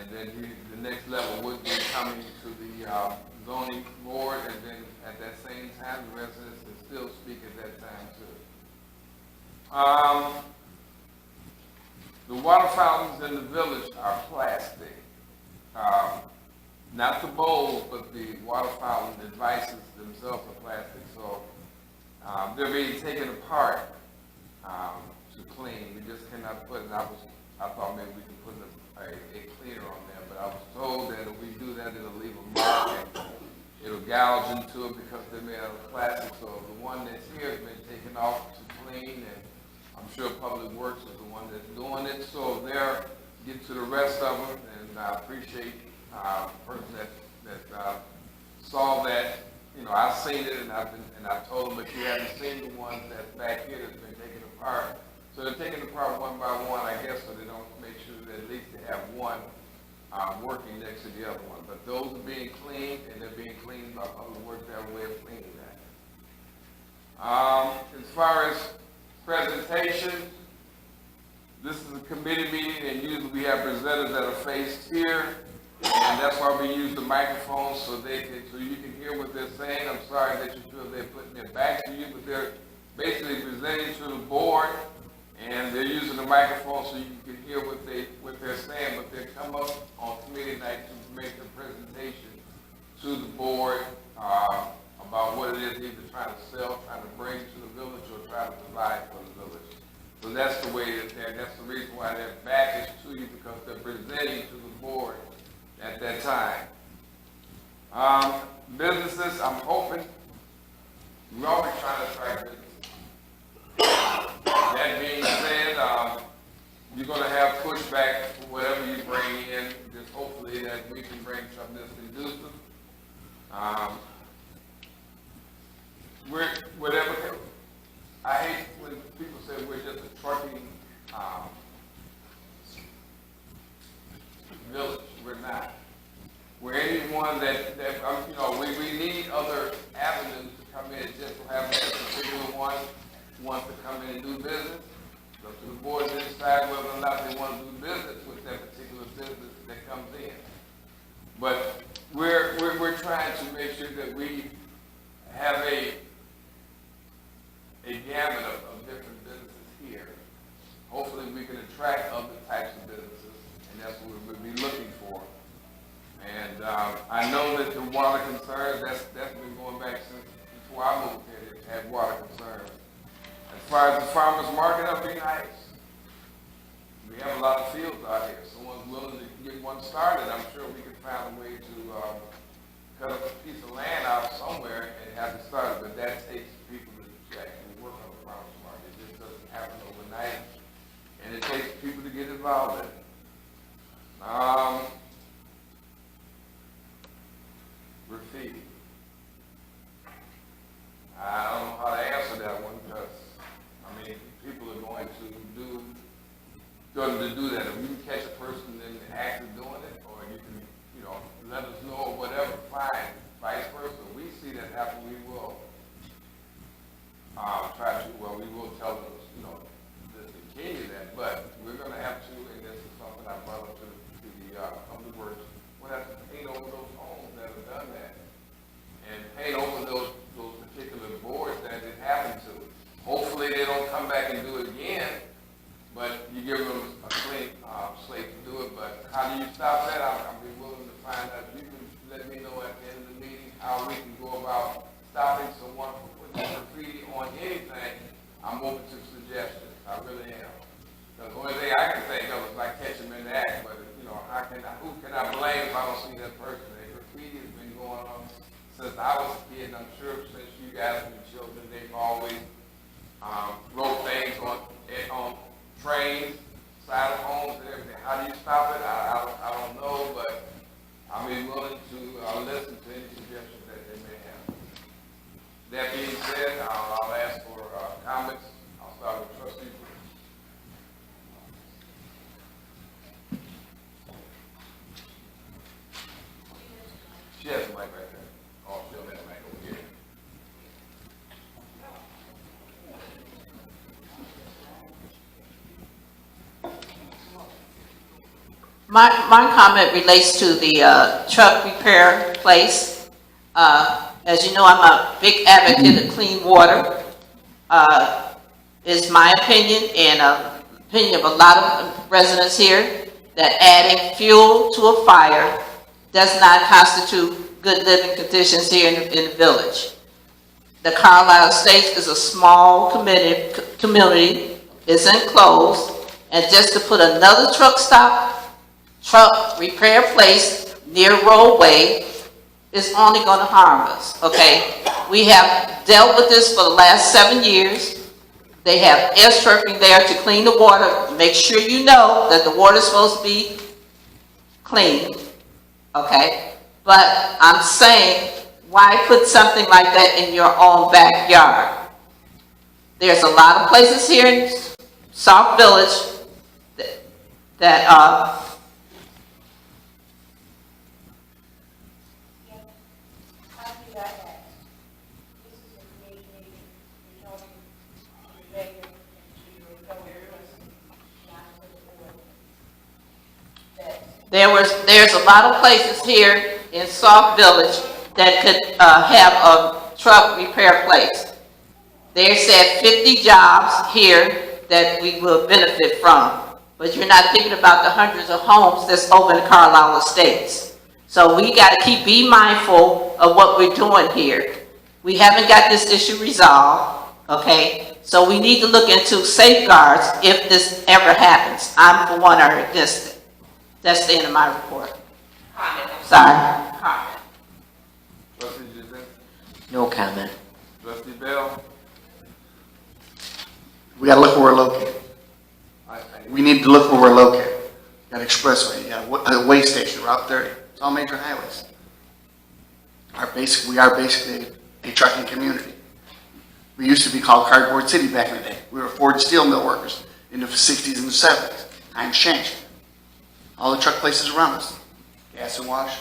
And then the next level would be coming to the zoning board, and then at that same time, the residents can still speak at that time too. The water fountains in the village are plastic. Not the bowls, but the water fountain devices themselves are plastic. So they're being taken apart to clean. We just cannot put, I thought maybe we could put a cleaner on there, but I was told that if we do that, it'll leave a mark and it'll gouge into it because they're made out of plastic. So the one that's here has been taken off to clean, and I'm sure Public Works is the one that's doing it. So they're get to the rest of them, and I appreciate the person that saw that. You know, I've seen it, and I told them, but you haven't seen the ones that's back here that's been taken apart. So they're taken apart one by one, I guess, so they don't make sure that at least they have one working next to the other one. But those are being cleaned, and they're being cleaned by Public Works. They have a way of cleaning that. As far as presentation, this is a committee meeting, and usually we have presenters that are faced here, and that's why we use the microphone so you can hear what they're saying. I'm sorry that you feel they're putting it back to you, but they're basically presenting to the board, and they're using the microphone so you can hear what they're saying, but they come up on committee night to make the presentation to the board about what it is either trying to sell, trying to bring to the village, or trying to provide for the village. So that's the way that's the reason why their back is to you, because they're presenting to the board at that time. Businesses, I'm hoping, we're always trying to attract businesses. That being said, you're going to have pushback for whatever you bring in, just hopefully that we can bring something that's conducive. I hate when people say we're just a trucking village. We're not. We're anyone that we need other avenues to come in. Just to have a particular one wants to come in and do business. So to the board to decide whether or not they want to do business with that particular business that comes in. But we're trying to make sure that we have a gamut of different businesses here. Hopefully we can attract other types of businesses, and that's what we'll be looking for. And I know that the water concerns, that's been going back since before I moved here, they had water concerns. As far as the farmers market, that'd be nice. We have a lot of fields out here. Someone's willing to get one started. I'm sure we can find a way to cut a piece of land out somewhere and have it started. But that takes people to actually work on the farmers market. It just doesn't happen overnight. And it takes people to get involved in it. Graffiti. I don't know how to answer that one, because people are going to do that. If you can catch a person in the act of doing it, or you can, let us know or whatever, fine. Vice versa. We see that happen, we will we will tell them, to continue that, but we're going to have to, and this is something I brought up to the public works, we'll have to paint over those homes that have done that, and paint over those particular boards that it happened to. Hopefully they don't come back and do it again, but you give them a clean slate to do it. But how do you stop that? I'll be willing to find out. You can let me know at the end of the meeting how we can go about stopping someone from putting graffiti on anything. I'm open to suggestions. I really am. The only thing I can think of is like catch them in the act, but who can I blame if I don't see that person? The graffiti has been going on since I was a kid, and I'm sure since you guys have been children, they've always wrote things on trains, side of homes, and everything. How do you stop it? I don't know, but I'll be willing to listen to any suggestions that they may have. That being said, I'll ask for comments. I'll start with Trustee Bruce. She has a mic right there. Oh, she'll have a mic over here. My comment relates to the truck repair place. As you know, I'm a big advocate of clean water. It's my opinion, and opinion of a lot of residents here, that adding fuel to a fire does not constitute good living conditions here in the village. The Carlisle Estates is a small community, it's enclosed, and just to put another truck repair place near roadway is only going to harm us, okay? We have dealt with this for the last 7 years. They have air stripping there to clean the water. Make sure you know that the water is supposed to be clean, okay? But I'm saying, why put something like that in your own backyard? There's a lot of places here in Sauk Village that There's a lot of places here in Sauk Village that could have a truck repair place. They said 50 jobs here that we will benefit from, but you're not thinking about the hundreds of homes that's over in Carlisle Estates. So we got to be mindful of what we're doing here. We haven't got this issue resolved, okay? So we need to look into safeguards if this ever happens. I'm for one or against it. That's the end of my report. Comment. Sorry. Comment. Trustee Giselle? No comment. Trustee Bell? We gotta look where we're located. We need to look where we're located. You got expressway, you got a way station, Route 30. It's all major highways. We are basically a trucking community. We used to be called Cardboard City back in the day. We were Ford steel mill workers in the 60s and the 70s. Times changed. All the truck places around us. Gas and Wash,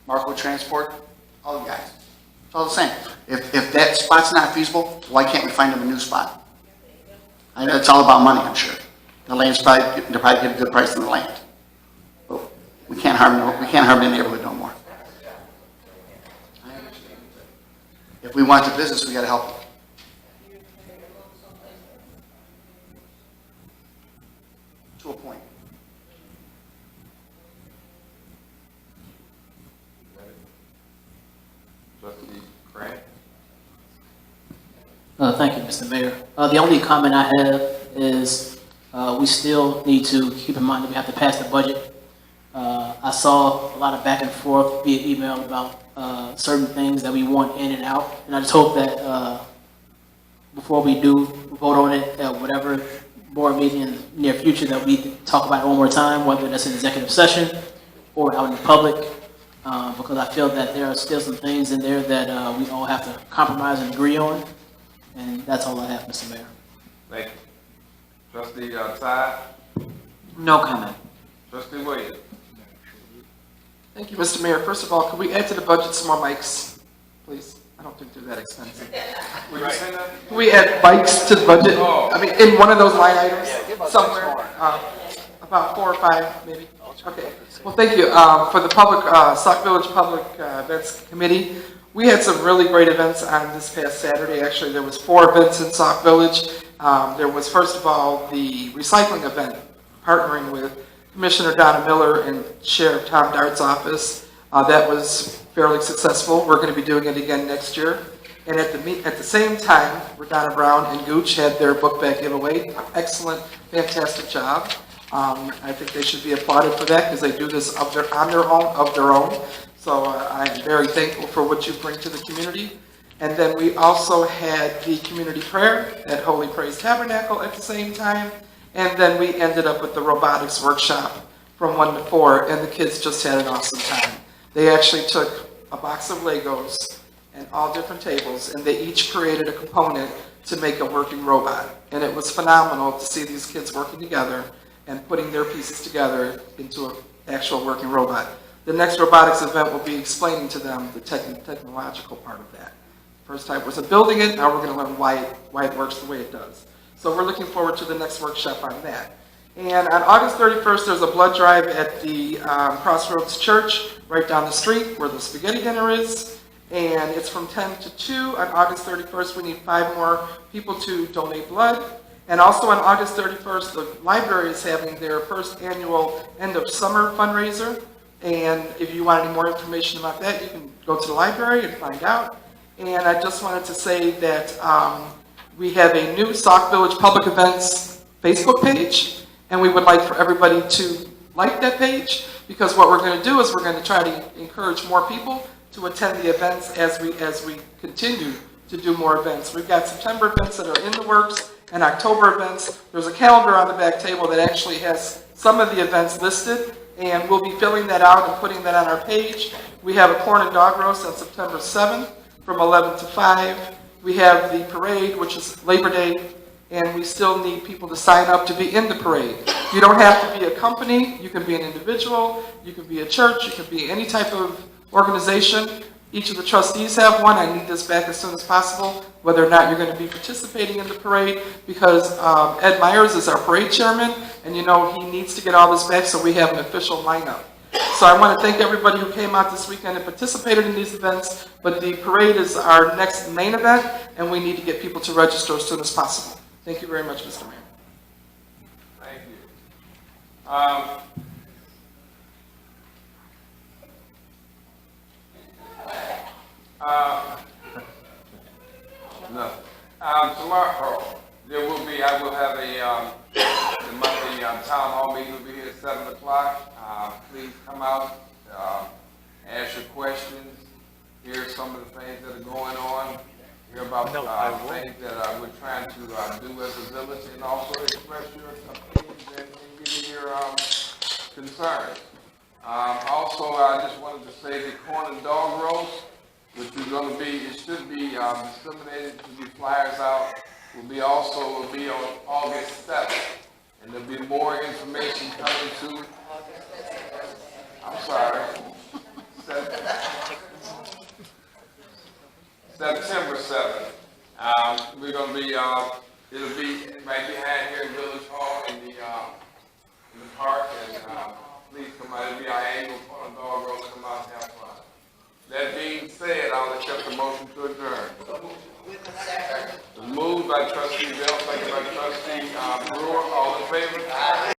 Marco Transport, all the guys. It's all the same. If that spot's not feasible, why can't we find them a new spot? I know it's all about money, I'm sure. The land's they're probably getting a good price on the land. But we can't harm the neighborhood no more. If we want the business, we gotta help them. To a point. Trustee Grant? Thank you, Mr. Mayor. The only comment I have is we still need to keep in mind that we have to pass the budget. I saw a lot of back and forth via email about certain things that we want in and out, and I just hope that before we do vote on it, whatever board meeting in the near future, that we talk about it one more time, whether that's in executive session or out in public, because I feel that there are still some things in there that we all have to compromise and agree on. And that's all I have, Mr. Mayor. Thank you. Trustee Todd? No comment. Trustee Williams? Thank you, Mr. Mayor. First of all, could we add to the budget some more mics, please? I don't think they're that expensive. Would you say that? Can we add bikes to the budget? Oh. I mean, in one of those line items, somewhere, about 4 or 5, maybe. Okay. Well, thank you. For the public, Sauk Village Public Events Committee, we had some really great events on this past Saturday. Actually, there was 4 events in Sauk Village. There was, first of all, the recycling event, partnering with Commissioner Donna Miller and Sheriff Tom Dart's office. That was fairly successful. We're going to be doing it again next year. And at the same time, Donna Brown and Gooch had their book bag giveaway. Excellent, fantastic job. I think they should be applauded for that because they do this of their own. So I am very thankful for what you bring to the community. And then we also had the community prayer at Holy Praise Tabernacle at the same time. And then we ended up with the robotics workshop from 1 to 4, and the kids just had an awesome time. They actually took a box of Legos and all different tables, and they each created a component to make a working robot. And it was phenomenal to see these kids working together and putting their pieces together into an actual working robot. The next robotics event will be explaining to them the technological part of that. First time was building it, now we're going to learn why it works the way it does. So we're looking forward to the next workshop on that. And on August 31st, there's a blood drive at the Crossroads Church, right down the street where the spaghetti dinner is. And it's from 10 to 2 on August 31st. We need 5 more people to donate blood. And also on August 31st, the library is having their first annual end of summer fundraiser. And if you want any more information about that, you can go to the library and find out. And I just wanted to say that we have a new Sauk Village Public Events Facebook page, and we would like for everybody to like that page, because what we're going to do is we're going to try to encourage more people to attend the events as we continue to do more events. We've got September events that are in the works and October events. There's a calendar on the back table that actually has some of the events listed, and we'll be filling that out and putting that on our page. We have a corn and dog roast on September 7th from 11 to 5. We have the parade, which is Labor Day, and we still need people to sign up to be in the parade. You don't have to be a company. You can be an individual. You can be a church. You can be any type of organization. Each of the trustees have one. I need this back as soon as possible, whether or not you're going to be participating in the parade, because Ed Myers is our parade chairman, and you know he needs to get all this back so we have an official lineup. So I want to thank everybody who came out this weekend and participated in these events, but the parade is our next main event, and we need to get people to register as soon as possible. Thank you very much, Mr. Mayor. Thank you. No. Tomorrow, there will be, I will have the monthly town hall meeting will be here at 7 o'clock. Please come out, ask your questions, hear some of the things that are going on, hear about things that we're trying to do as a village, and also express your opinions and give you your concerns. Also, I just wanted to say the corn and dog roast, which is going to be, it should be disseminated to be flyers out, will be on August 7th. And there'll be more information coming to, I'm sorry, September 7th. We're going to be, it'll be right behind here in Village Hall in the park, and please come out. It'll be our annual corn and dog roast. Come out and have fun. That being said, I'll accept the motion to adjourn. Moved by trustee Bell, second by trustee Brewer. All in favor?